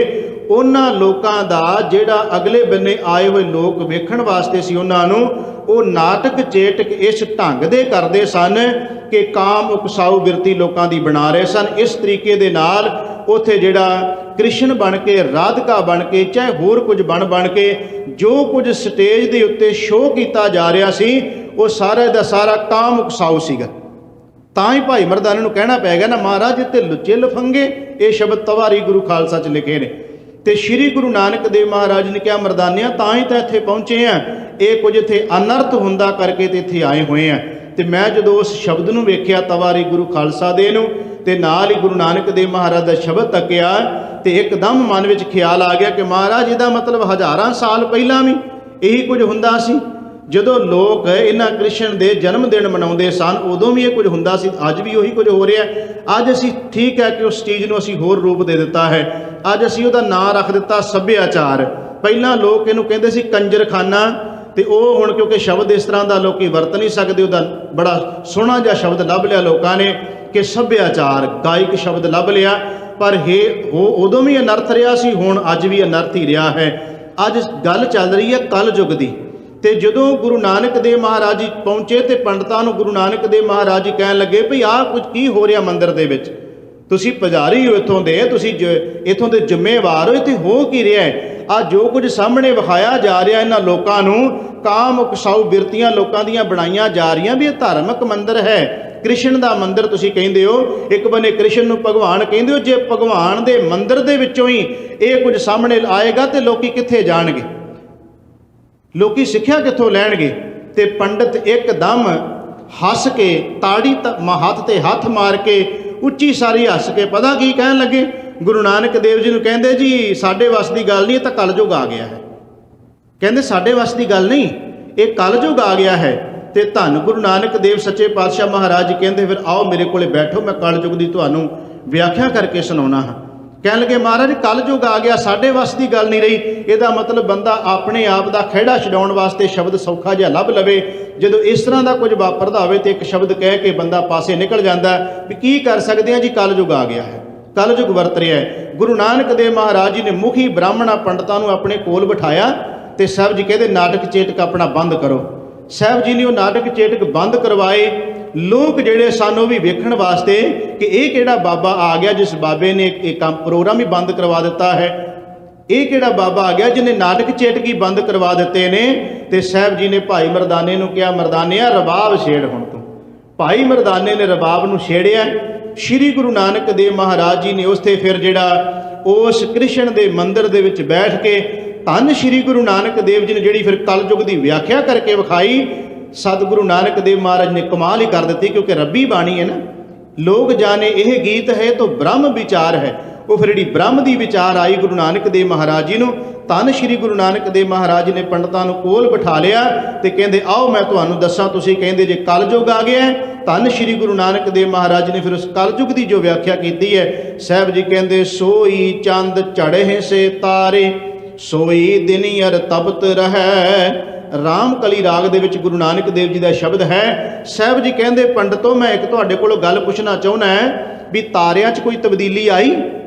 ਉਹਨਾਂ ਲੋਕਾਂ ਦਾ ਜਿਹੜਾ ਅਗਲੇ ਬੰਨੇ ਆਏ ਹੋਏ ਲੋਕ ਵੇਖਣ ਵਾਸਤੇ ਸੀ, ਉਹਨਾਂ ਨੂੰ ਉਹ ਨਾਟਕ ਚੇਟਕ ਇਸ ਢੰਗ ਦੇ ਕਰਦੇ ਸਨ ਕਿ ਕਾਮ ਉਕਸਾਊ ਬਿਰਤੀ ਲੋਕਾਂ ਦੀ ਬਣਾ ਰਹੇ ਸਨ। ਇਸ ਤਰੀਕੇ ਦੇ ਨਾਲ ਉੱਥੇ ਜਿਹੜਾ ਕ੍ਰਿਸ਼ਨ ਬਣ ਕੇ, ਰਾਧਿਕਾ ਬਣ ਕੇ, ਚਾਹੇ ਹੋਰ ਕੁਝ ਬਣ ਕੇ ਜੋ ਕੁਝ ਸਟੇਜ ਦੇ ਉੱਤੇ ਸ਼ੋਅ ਕੀਤਾ ਜਾ ਰਿਹਾ ਸੀ, ਉਹ ਸਾਰਾ ਦਾ ਸਾਰਾ ਕਾਮ ਉਕਸਾਊ ਸੀਗਾ। ਤਾਂ ਹੀ ਭਾਈ ਮਰਦਾਨੇ ਨੂੰ ਕਹਿਣਾ ਪੈ ਗਿਆ ਨਾ, ਮਹਾਰਾਜ ਤੇ ਲੁੱਚੇ ਲਫੰਗੇ, ਇਹ ਸ਼ਬਦ ਤਵਾਰੀ ਗੁਰੂ ਖਾਲਸਾ 'ਚ ਲਿਖੇ ਨੇ। ਤੇ ਸ਼੍ਰੀ ਗੁਰੂ ਨਾਨਕ ਦੇਵ ਮਹਾਰਾਜ ਨੇ ਕਿਹਾ, ਮਰਦਾਨਿਆਂ ਤਾਂ ਹੀ ਤਾਂ ਇੱਥੇ ਪਹੁੰਚੇ ਆ, ਇਹ ਕੁਝ ਇੱਥੇ ਅਨਰਥ ਹੁੰਦਾ ਕਰਕੇ ਤੇ ਇੱਥੇ ਆਏ ਹੋਏ ਆ। ਤੇ ਮੈਂ ਜਦੋਂ ਉਸ ਸ਼ਬਦ ਨੂੰ ਵੇਖਿਆ ਤਵਾਰੀ ਗੁਰੂ ਖਾਲਸਾ ਦੇ ਨੂੰ, ਤੇ ਨਾਲ ਹੀ ਗੁਰੂ ਨਾਨਕ ਦੇਵ ਮਹਾਰਾਜ ਦਾ ਸ਼ਬਦ ਤੱਕਿਆ, ਤੇ ਇੱਕਦਮ ਮਨ ਵਿੱਚ ਖਿਆਲ ਆ ਗਿਆ ਕਿ ਮਹਾਰਾਜ ਇਹਦਾ ਮਤਲਬ ਹਜ਼ਾਰਾਂ ਸਾਲ ਪਹਿਲਾਂ ਵੀ ਇਹੀ ਕੁਝ ਹੁੰਦਾ ਸੀ। ਜਦੋਂ ਲੋਕ ਇਹਨਾਂ ਕ੍ਰਿਸ਼ਨ ਦੇ ਜਨਮ ਦਿਨ ਮਨਾਉਂਦੇ ਸਨ, ਉਦੋਂ ਵੀ ਇਹ ਕੁਝ ਹੁੰਦਾ ਸੀ, ਅੱਜ ਵੀ ਉਹੀ ਕੁਝ ਹੋ ਰਿਹਾ। ਅੱਜ ਅਸੀਂ ਠੀਕ ਹੈ ਕਿ ਉਸ ਚੀਜ਼ ਨੂੰ ਅਸੀਂ ਹੋਰ ਰੂਪ ਦੇ ਦਿੱਤਾ ਹੈ, ਅੱਜ ਅਸੀਂ ਉਹਦਾ ਨਾਂ ਰੱਖ ਦਿੱਤਾ ਸੱਭਿਆਚਾਰ। ਪਹਿਲਾਂ ਲੋਕ ਇਹਨੂੰ ਕਹਿੰਦੇ ਸੀ ਕੰਜਰਖਾਨਾ, ਤੇ ਉਹ ਹੁਣ ਕਿਉਂਕਿ ਸ਼ਬਦ ਇਸ ਤਰ੍ਹਾਂ ਦਾ ਲੋਕੀ ਵਰਤ ਨਹੀਂ ਸਕਦੇ, ਉਹਦਾ ਬੜਾ ਸੋਹਣਾ ਜਿਹਾ ਸ਼ਬਦ ਲੱਭ ਲਿਆ ਲੋਕਾਂ ਨੇ ਕਿ ਸੱਭਿਆਚਾਰ, ਗਾਇਕ ਸ਼ਬਦ ਲੱਭ ਲਿਆ। ਪਰ ਉਦੋਂ ਵੀ ਅਨਰਥ ਰਿਹਾ ਸੀ, ਹੁਣ ਅੱਜ ਵੀ ਅਨਰਥ ਹੀ ਰਿਹਾ ਹੈ। ਅੱਜ ਗੱਲ ਚੱਲ ਰਹੀ ਹੈ ਕਲ ਯੁੱਗ ਦੀ। ਤੇ ਜਦੋਂ ਗੁਰੂ ਨਾਨਕ ਦੇਵ ਮਹਾਰਾਜ ਜੀ ਪਹੁੰਚੇ ਤੇ ਪੰਡਤਾਂ ਨੂੰ ਗੁਰੂ ਨਾਨਕ ਦੇਵ ਮਹਾਰਾਜ ਜੀ ਕਹਿਣ ਲੱਗੇ ਭਈ ਆਹ ਕੁਝ ਕੀ ਹੋ ਰਿਹਾ ਮੰਦਿਰ ਦੇ ਵਿੱਚ, ਤੁਸੀਂ ਪੁਜਾਰੀ ਹੋ ਇੱਥੋਂ ਦੇ, ਤੁਸੀਂ ਇੱਥੋਂ ਦੇ ਜ਼ਿੰਮੇਵਾਰ ਹੋ, ਇੱਥੇ ਹੋ ਕੀ ਰਿਹਾ ਹੈ? ਆ ਜੋ ਕੁਝ ਸਾਹਮਣੇ ਵਿਖਾਇਆ ਜਾ ਰਿਹਾ ਇਹਨਾਂ ਲੋਕਾਂ ਨੂੰ, ਕਾਮ ਉਕਸਾਊ ਬਿਰਤੀਆਂ ਲੋਕਾਂ ਦੀਆਂ ਬਣਾਈਆਂ ਜਾ ਰਹੀਆਂ ਵੀ ਇਹ ਧਾਰਮਿਕ ਮੰਦਿਰ ਹੈ, ਕ੍ਰਿਸ਼ਨ ਦਾ ਮੰਦਿਰ ਤੁਸੀਂ ਕਹਿੰਦੇ ਹੋ। ਇੱਕ ਬੰਨੇ ਕ੍ਰਿਸ਼ਨ ਨੂੰ ਭਗਵਾਨ ਕਹਿੰਦੇ ਹੋ, ਜੇ ਭਗਵਾਨ ਦੇ ਮੰਦਿਰ ਦੇ ਵਿੱਚੋਂ ਹੀ ਇਹ ਕੁਝ ਸਾਹਮਣੇ ਆਏਗਾ ਤੇ ਲੋਕੀ ਕਿੱਥੇ ਜਾਣਗੇ, ਲੋਕੀ ਸਿੱਖਿਆ ਕਿੱਥੋਂ ਲੈਣਗੇ? ਤੇ ਪੰਡਤ ਇੱਕਦਮ ਹੱਸ ਕੇ, ਤਾੜੀ ਹੱਥ ਤੇ ਹੱਥ ਮਾਰ ਕੇ, ਉੱਚੀ ਸਾਰੀ ਹੱਸ ਕੇ ਪਤਾ ਕੀ ਕਹਿਣ ਲੱਗੇ? ਗੁਰੂ ਨਾਨਕ ਦੇਵ ਜੀ ਨੂੰ ਕਹਿੰਦੇ ਜੀ ਸਾਡੇ ਵੱਸ ਦੀ ਗੱਲ ਨਹੀਂ, ਇਹ ਤਾਂ ਕਲਯੁਗ ਆ ਗਿਆ ਹੈ। ਕਹਿੰਦੇ ਸਾਡੇ ਵੱਸ ਦੀ ਗੱਲ ਨਹੀਂ, ਇਹ ਕਲਯੁਗ ਆ ਗਿਆ ਹੈ। ਤੇ ਧੰਨ ਗੁਰੂ ਨਾਨਕ ਦੇਵ ਸੱਚੇ ਪਾਤਸ਼ਾਹ ਮਹਾਰਾਜ ਜੀ ਕਹਿੰਦੇ ਫਿਰ ਆਓ ਮੇਰੇ ਕੋਲੇ ਬੈਠੋ, ਮੈਂ ਕਲਯੁਗ ਦੀ ਤੁਹਾਨੂੰ ਵਿਆਖਿਆ ਕਰਕੇ ਸੁਣਾਉਣਾ ਹਾਂ। ਕਹਿਣ ਲੱਗੇ ਮਹਾਰਾਜ ਕਲਯੁਗ ਆ ਗਿਆ, ਸਾਡੇ ਵੱਸ ਦੀ ਗੱਲ ਨਹੀਂ ਰਹੀ। ਇਹਦਾ ਮਤਲਬ ਬੰਦਾ ਆਪਣੇ ਆਪ ਦਾ ਖਹਿੜਾ ਛਡਾਉਣ ਵਾਸਤੇ ਸ਼ਬਦ ਸੌਖਾ ਜਿਹਾ ਲੱਭ ਲਵੇ। ਜਦੋਂ ਇਸ ਤਰ੍ਹਾਂ ਦਾ ਕੁਝ ਵਾਪਰਦਾ ਹੋਵੇ ਤੇ ਇੱਕ ਸ਼ਬਦ ਕਹਿ ਕੇ ਬੰਦਾ ਪਾਸੇ ਨਿਕਲ ਜਾਂਦਾ ਵੀ ਕੀ ਕਰ ਸਕਦੇ ਹਾਂ ਜੀ, ਕਲਯੁਗ ਆ ਗਿਆ ਹੈ, ਕਲਯੁਗ ਵਰਤ ਰਿਹਾ ਹੈ। ਗੁਰੂ ਨਾਨਕ ਦੇਵ ਮਹਾਰਾਜ ਜੀ ਨੇ ਮੁਖੀ ਬ੍ਰਾਹਮਣਾ ਪੰਡਤਾਂ ਨੂੰ ਆਪਣੇ ਕੋਲ ਬਿਠਾਇਆ ਤੇ ਸਾਹਿਬ ਜੀ ਕਹਿੰਦੇ ਨਾਟਕ ਚੇਟਕ ਆਪਣਾ ਬੰਦ ਕਰੋ। ਸਾਹਿਬ ਜੀ ਨੇ ਉਹ ਨਾਟਕ ਚੇਟਕ ਬੰਦ ਕਰਵਾਏ। ਲੋਕ ਜਿਹੜੇ ਸਨ ਉਹ ਵੀ ਵੇਖਣ ਵਾਸਤੇ ਕਿ ਇਹ ਕਿਹੜਾ ਬਾਬਾ ਆ ਗਿਆ ਜਿਸ ਬਾਬੇ ਨੇ ਇਹ ਕੰਮ ਪ੍ਰੋਗਰਾਮ ਹੀ ਬੰਦ ਕਰਵਾ ਦਿੱਤਾ ਹੈ, ਇਹ ਕਿਹੜਾ ਬਾਬਾ ਆ ਗਿਆ ਜਿਹਨੇ ਨਾਟਕ ਚੇਟਕ ਹੀ ਬੰਦ ਕਰਵਾ ਦਿੱਤੇ ਨੇ। ਤੇ ਸਾਹਿਬ ਜੀ ਨੇ ਭਾਈ ਮਰਦਾਨੇ ਨੂੰ ਕਿਹਾ, ਮਰਦਾਨਿਆ ਰਬਾਬ ਛੇੜ ਹੁਣ ਤੂੰ। ਭਾਈ ਮਰਦਾਨੇ ਨੇ ਰਬਾਬ ਨੂੰ ਛੇੜਿਆ। ਸ਼੍ਰੀ ਗੁਰੂ ਨਾਨਕ ਦੇਵ ਮਹਾਰਾਜ ਜੀ ਨੇ ਉਸ ਤੇ ਫਿਰ ਜਿਹੜਾ ਉਸ ਕ੍ਰਿਸ਼ਨ ਦੇ ਮੰਦਿਰ ਦੇ ਵਿੱਚ ਬੈਠ ਕੇ ਧੰਨ ਸ਼੍ਰੀ ਗੁਰੂ ਨਾਨਕ ਦੇਵ ਜੀ ਨੇ ਜਿਹੜੀ ਫਿਰ ਕਲਯੁਗ ਦੀ ਵਿਆਖਿਆ ਕਰਕੇ ਵਿਖਾਈ। ਸਤਿਗੁਰੂ ਨਾਨਕ ਦੇਵ ਮਹਾਰਾਜ ਨੇ ਕਮਾਲ ਹੀ ਕਰ ਦਿੱਤੀ, ਕਿਉਂਕਿ ਰੱਬੀ ਬਾਣੀ ਹੈ ਨਾ। ਲੋਕ ਜਾਣੇ ਇਹ ਗੀਤ ਹੈ ਤਾਂ ਬ੍ਰਹਮ ਵਿਚਾਰ ਹੈ। ਉਹ ਫਿਰ ਜਿਹੜੀ ਬ੍ਰਹਮ ਦੀ ਵਿਚਾਰ ਆਈ ਗੁਰੂ ਨਾਨਕ ਦੇਵ ਮਹਾਰਾਜ ਜੀ ਨੂੰ, ਧੰਨ ਸ਼੍ਰੀ ਗੁਰੂ ਨਾਨਕ ਦੇਵ ਮਹਾਰਾਜ ਜੀ ਨੇ ਪੰਡਤਾਂ ਨੂੰ ਕੋਲ ਬਿਠਾ ਲਿਆ ਤੇ ਕਹਿੰਦੇ ਆਓ ਮੈਂ ਤੁਹਾਨੂੰ ਦੱਸਾਂ, ਤੁਸੀਂ ਕਹਿੰਦੇ ਜੇ ਕਲਯੁਗ ਆ ਗਿਆ ਹੈ। ਧੰਨ ਸ਼੍ਰੀ ਗੁਰੂ ਨਾਨਕ ਦੇਵ ਮਹਾਰਾਜ ਨੇ ਫਿਰ ਉਸ ਕਲਯੁਗ ਦੀ ਜੋ ਵਿਆਖਿਆ ਕੀਤੀ ਹੈ, ਸਾਹਿਬ ਜੀ ਕਹਿੰਦੇ ਸੋਈ ਚੰਦ ਚੜ੍ਹੇ ਸੇ ਤਾਰੇ, ਸੋਈ ਦਿਨ ਅਰ ਤਪਤ ਰਹੈ। ਰਾਮ ਕਲੀ ਰਾਗ ਦੇ ਵਿੱਚ ਗੁਰੂ ਨਾਨਕ ਦੇਵ ਜੀ ਦਾ ਸ਼ਬਦ ਹੈ। ਸਾਹਿਬ ਜੀ ਕਹਿੰਦੇ ਪੰਡਤੋ ਮੈਂ ਇੱਕ ਤੁਹਾਡੇ ਕੋਲੋਂ ਗੱਲ ਪੁੱਛਣਾ ਚਾਹੁੰਦਾ ਹੈ ਵੀ ਤਾਰਿਆਂ 'ਚ ਕੋਈ ਤਬਦੀਲੀ ਆਈ?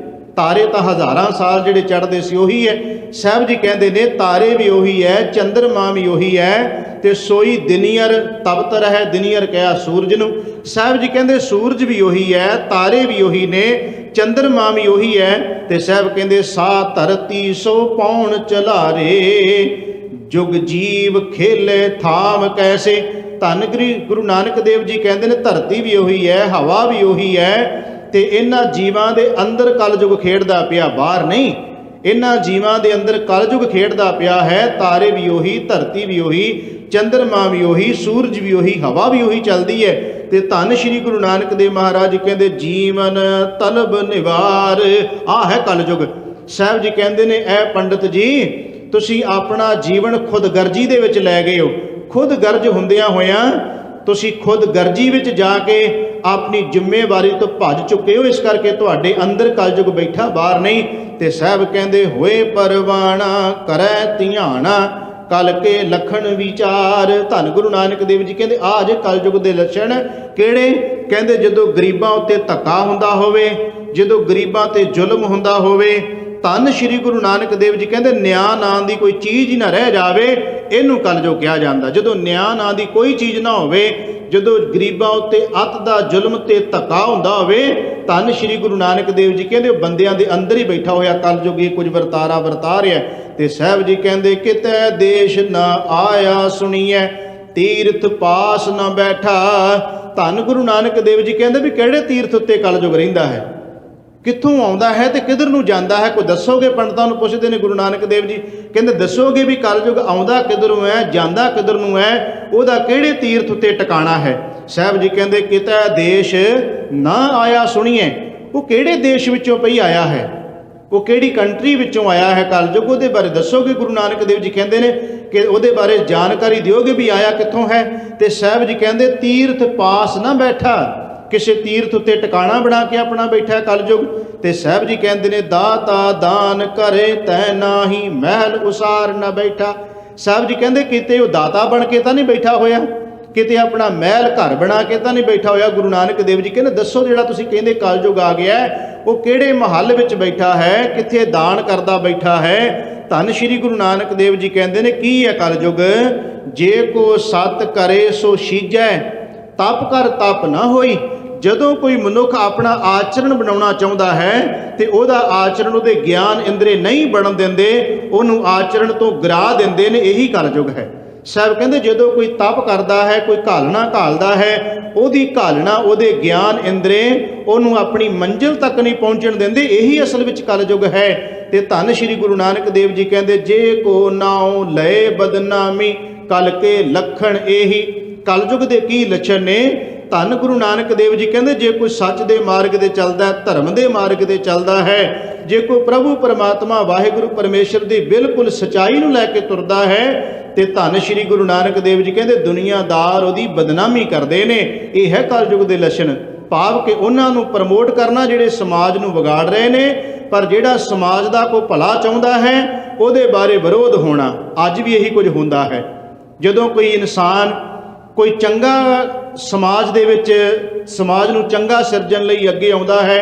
ਤਾਰੇ ਤਾਂ ਹਜ਼ਾਰਾਂ ਸਾਲ ਜਿਹੜੇ ਚੜ੍ਹਦੇ ਸੀ ਉਹੀ ਹੈ। ਸਾਹਿਬ ਜੀ ਕਹਿੰਦੇ ਨੇ ਤਾਰੇ ਵੀ ਉਹੀ ਹੈ, ਚੰਦਰਮਾ ਵੀ ਉਹੀ ਹੈ, ਤੇ ਸੋਈ ਦਿਨੀਅਰ ਤਪਤ ਰਹਿ। ਦਿਨੀਅਰ ਕਿਹਾ ਸੂਰਜ ਨੂੰ। ਸਾਹਿਬ ਜੀ ਕਹਿੰਦੇ ਸੂਰਜ ਵੀ ਉਹੀ ਹੈ, ਤਾਰੇ ਵੀ ਉਹੀ ਨੇ, ਚੰਦਰਮਾ ਵੀ ਉਹੀ ਹੈ। ਤੇ ਸਾਹਿਬ ਕਹਿੰਦੇ ਸਾ ਧਰਤੀ ਸੋ ਪੌਣ ਚਲਾਰੇ, ਜੁਗ ਜੀਵ ਖੇਲੇ ਥਾਮ ਕੈਸੇ। ਧੰਨ ਗੁਰੂ ਨਾਨਕ ਦੇਵ ਜੀ ਕਹਿੰਦੇ ਨੇ ਧਰਤੀ ਵੀ ਉਹੀ ਹੈ, ਹਵਾ ਵੀ ਉਹੀ ਹੈ, ਤੇ ਇਹਨਾਂ ਜੀਵਾਂ ਦੇ ਅੰਦਰ ਕਲਯੁਗ ਖੇਡਦਾ ਪਿਆ, ਬਾਹਰ ਨਹੀਂ। ਇਹਨਾਂ ਜੀਵਾਂ ਦੇ ਅੰਦਰ ਕਲਯੁਗ ਖੇਡਦਾ ਪਿਆ ਹੈ। ਤਾਰੇ ਵੀ ਉਹੀ, ਧਰਤੀ ਵੀ ਉਹੀ, ਚੰਦਰਮਾ ਵੀ ਉਹੀ, ਸੂਰਜ ਵੀ ਉਹੀ, ਹਵਾ ਵੀ ਉਹੀ ਚੱਲਦੀ ਹੈ। ਤੇ ਧੰਨ ਸ਼੍ਰੀ ਗੁਰੂ ਨਾਨਕ ਦੇਵ ਮਹਾਰਾਜ ਕਹਿੰਦੇ ਜੀਵਨ ਤਲਬ ਨਿਵਾਰ, ਆਹ ਹੈ ਕਲਯੁਗ। ਸਾਹਿਬ ਜੀ ਕਹਿੰਦੇ ਨੇ ਐ ਪੰਡਤ ਜੀ ਤੁਸੀਂ ਆਪਣਾ ਜੀਵਨ ਖੁਦਗਰਜੀ ਦੇ ਵਿੱਚ ਲੈ ਗਏ ਹੋ। ਖੁਦਗਰਜ ਹੁੰਦਿਆਂ ਹੋਇਆਂ ਤੁਸੀਂ ਖੁਦਗਰਜੀ ਵਿੱਚ ਜਾ ਕੇ ਆਪਣੀ ਜ਼ਿੰਮੇਵਾਰੀ ਤੋਂ ਭੱਜ ਚੁੱਕੇ ਹੋ, ਇਸ ਕਰਕੇ ਤੁਹਾਡੇ ਅੰਦਰ ਕਲਯੁਗ ਬੈਠਾ, ਬਾਹਰ ਨਹੀਂ। ਤੇ ਸਾਹਿਬ ਕਹਿੰਦੇ ਹੋਏ ਪਰਵਾਣਾ ਕਰੈ ਧਿਆਣਾ, कल के लखण विचार। धन गुरु नानक देव जी कहते आ जे कलयुग के लक्षण किहड़े? कहते जदों गरीबां उत्ते धक्का हुंदा होवे, जदों गरीबां ते जुल्म हुंदा होवे, धन श्री गुरु नानक देव जी कहते न्याय नां दी कोई चीज़ ही ना रह जावे, इहनूं कलयुग कहा जांदा। जदों न्याय नां दी कोई चीज़ ना होवे, जदों गरीबां उत्ते अत दा जुल्म ते धक्का हुंदा होवे, धन श्री गुरु नानक देव जी कहते बंदियां दे अंदर ही बैठा होया कलयुग ही कुछ वरतारा वरता रहा है। ते साहब जी कहते कितै देश न आया सुनिए, तीर्थ पास न बैठा। धन गुरु नानक देव जी कहते भी किहड़े तीर्थ उत्ते कलयुग रहिंदा है, कित्थों आउंदा है ते किधर नूं जांदा है? कोई दसोगे? पंडितां नूं पुछदे ने गुरु नानक देव जी, कहते दसोगे भी कलयुग आउंदा किधरों है, जांदा किधर नूं है, उहदा किहड़े तीर्थ उत्ते टिकाणा है? साहब जी कहते कितै देश ना आया सुनिए, वो किहड़े देश विचों पई आया है, वो किहड़ी कंट्री विचों आया है कलयुग, उहदे बारे दसोगे? गुरु नानक देव जी कहते हैं कि उहदे बारे जानकारी दिओगे भी आया कित्थों है? ते साहब जी कहते तीर्थ पास ना बैठा, किसी तीर्थ उत्ते टिकाणा बना के अपना बैठा कलयुग। ते साहब जी कहते ने दाता दान करे तै नाही, महल उसार न बैठा। साहब जी कहते किते वो दाता बन के तो नहीं बैठा होया, किते अपना महल घर बना के तो नहीं बैठा होया। गुरु नानक देव जी कहते दसो जिहड़ा तुसीं कहंदे कलयुग आ गया वो किहड़े महल विच बैठा है, किथे दान करदा बैठा है? धन श्री गुरु नानक देव जी कहते ने की है कलयुग? जे को सत करे सो सीजै, तप कर तप ना होई। जदों कोई मनुख अपना आचरण बनाउणा चाहुंदा है ते उहदा आचरण उहदे ज्ञान इंद्रे नहीं बनन दिंदे, उहनूं आचरण तो गिरा दिंदे ने, यही कलयुग है। साहब कहते जदों कोई तप करदा है, कोई घालना घालदा है, उहदी घालना उहदे ज्ञान इंद्रे उहनूं अपनी मंजिल तक नहीं पहुंचण दिंदे, यही असल विच कलयुग है। ते धन श्री गुरु नानक देव जी कहते जे को नाउ लए बदनामी, कल के लखण यही। कलयुग दे की लक्षण ने? धन गुरु नानक देव जी कहते जे कोई सच दे मार्ग ते चलदा, धर्म दे मार्ग ते चलदा है, जे कोई प्रभु परमात्मा वाहिगुरु परमेश्वर दी बिल्कुल सच्चाई नूं लैके तुरदा है, ते धन श्री गुरु नानक देव जी कहते दुनियादार उहदी बदनामी करदे ने। यह है कलयुग दे लक्षण, भाव कि उन्हां नूं प्रमोट करना जिहड़े समाज नूं विगाड़ रहे ने, पर जिहड़ा समाज दा कोई भला चाहुंदा है उहदे बारे विरोध होना। अज भी यही कुछ हुंदा है। जदों कोई इंसान कोई चंगा समाज दे विच समाज नूं चंगा सिरजण लई अगे आउंदा है,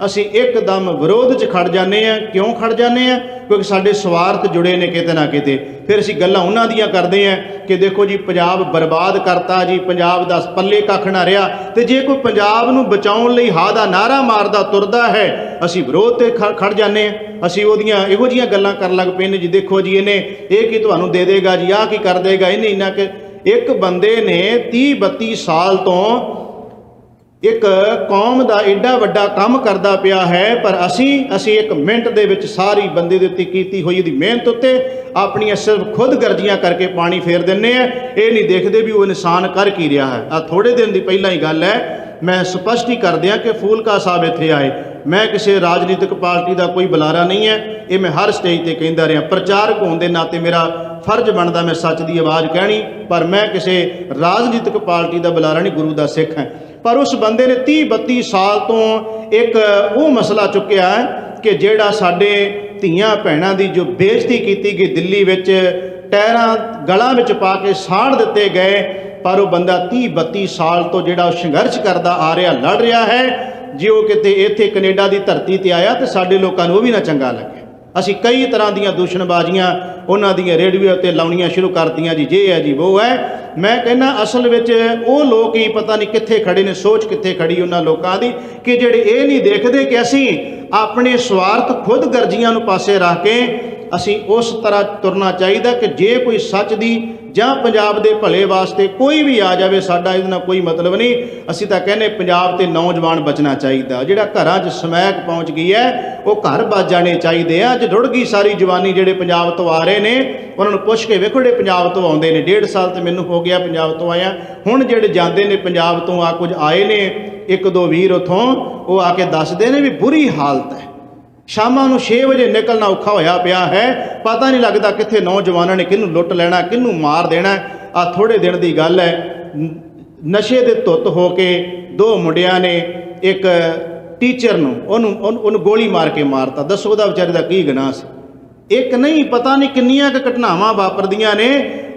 असीं एकदम विरोध च खड़ जाने आ। क्यों खड़ जाने आ? क्योंकि साडे स्वार्थ जुड़े ने किते ना किते। फिर असीं गल्लां उन्हां दियां करदे आ कि देखो जी पंजाब बर्बाद करता जी, पंजाब दा पल्ले कख ना रिहा। ते जे कोई पंजाब नूं बचाउण लई हा दा नारा मारदा तुरदा है, असीं विरोध ते खड़ जाने आ। असीं ओहदियां इहो जिहियां गल्लां करन लग पैंदे जी, देखो जी इहने इह की तुहानूं दे देगा जी, आह की कर देगा, इहने इन्ना कि एक बंदे ने 30-32 साल तो एक कौम का एडा वड्डा काम करता पिया है, पर असी एक मिनट दे विच सारी बंदे दे उत्ते कीती हुई उहदी मेहनत उत्ते अपनी सिर्फ खुद गर्जियां करके पानी फेर दिंदे आ। ये नहीं देखते भी वो इंसान कर की रहा है। आ थोड़े दिन की पहला ही गल है, मैं स्पष्ट ही कर दिया कि फूलका साहब इत्थे आए, मैं किसी राजनीतिक पार्टी का कोई बुलारा नहीं है, ये मैं हर स्टेज पर कहता रहा। प्रचारक होने के नाते मेरा फर्ज बनता मैं सच की आवाज़ कहनी, पर मैं किसी राजनीतिक पार्टी का बुलारा नहीं, गुरु का सिख है। पर उस बंदे ने 30-32 साल तो एक वो मसला चुक्या है कि जेड़ा साडे धीआं भैणां दी जो बेइज्जती की गई दिल्ली विच, टायरां गलां विच पा के साड़ दिते गए, पर वो बंदा 30-32 साल तो जेड़ा संघर्ष करता आ रहा, लड़ रहा है। जे वो किते इत्थे कनेडा की धरती ते आया तो साडे लोकां नूं वो भी ना चंगा लगे। असी कई तरह दीयां दूषणबाजियां उन्हां दीयां रेडियो ते लाउणियां शुरू कर दियां जी, ये है जी वो है। मैं कहना असल विच वो लोग ही पता नहीं कित्थे खड़े ने, सोच कित्थे खड़ी उन्हां लोकां दी कि जिहड़े ये नहीं देखते कि असी अपने स्वार्थ खुद गर्जियां नूं पासे रख के असी उस तरह तुरना चाहिए कि जे कोई सच दी जां पंजाब दे भले वास्ते कोई भी आ जाए, साडा इहदे नाल कोई मतलब नहीं। असी तां कहने पंजाब ते नौजवान बचना चाहिए, जिहड़ा घरां 'च समैक पहुँच गई है वो घर बच जाने चाहिए। अज रुड़ गई सारी जवानी जिहड़े पंजाब तो आ रहे ने, उन्हां नूं पुछ के वेखो जिहड़े पंजाब तो आउंदे ने। 1.5 साल तो मैनूं हो गया पंजाब तो आया, हुण जिहड़े जांदे ने पंजाब तो आ कुछ आए ने 1-2 वीर उत्थों, वो आके दसदे ने भी बुरी हालत है, शामां नूं 6 वजे निकलना औखा होया पिया है, पता नहीं लगता कित्थे नौजवानों ने किहनूं लुੱਟ लैणा, किहनूं मार देना। आ थोड़े दिन की गल है, नशे दे धुत हो के 2 मुंडियां ने एक टीचर नूं गोली मार के मारता। दसो उहदा विचारे दा की गुनाह सी? ਇੱਕ ਨਹੀਂ, ਪਤਾ ਨਹੀਂ ਕਿੰਨੀਆਂ ਕੁ ਘਟਨਾਵਾਂ ਵਾਪਰਦੀਆਂ ਨੇ।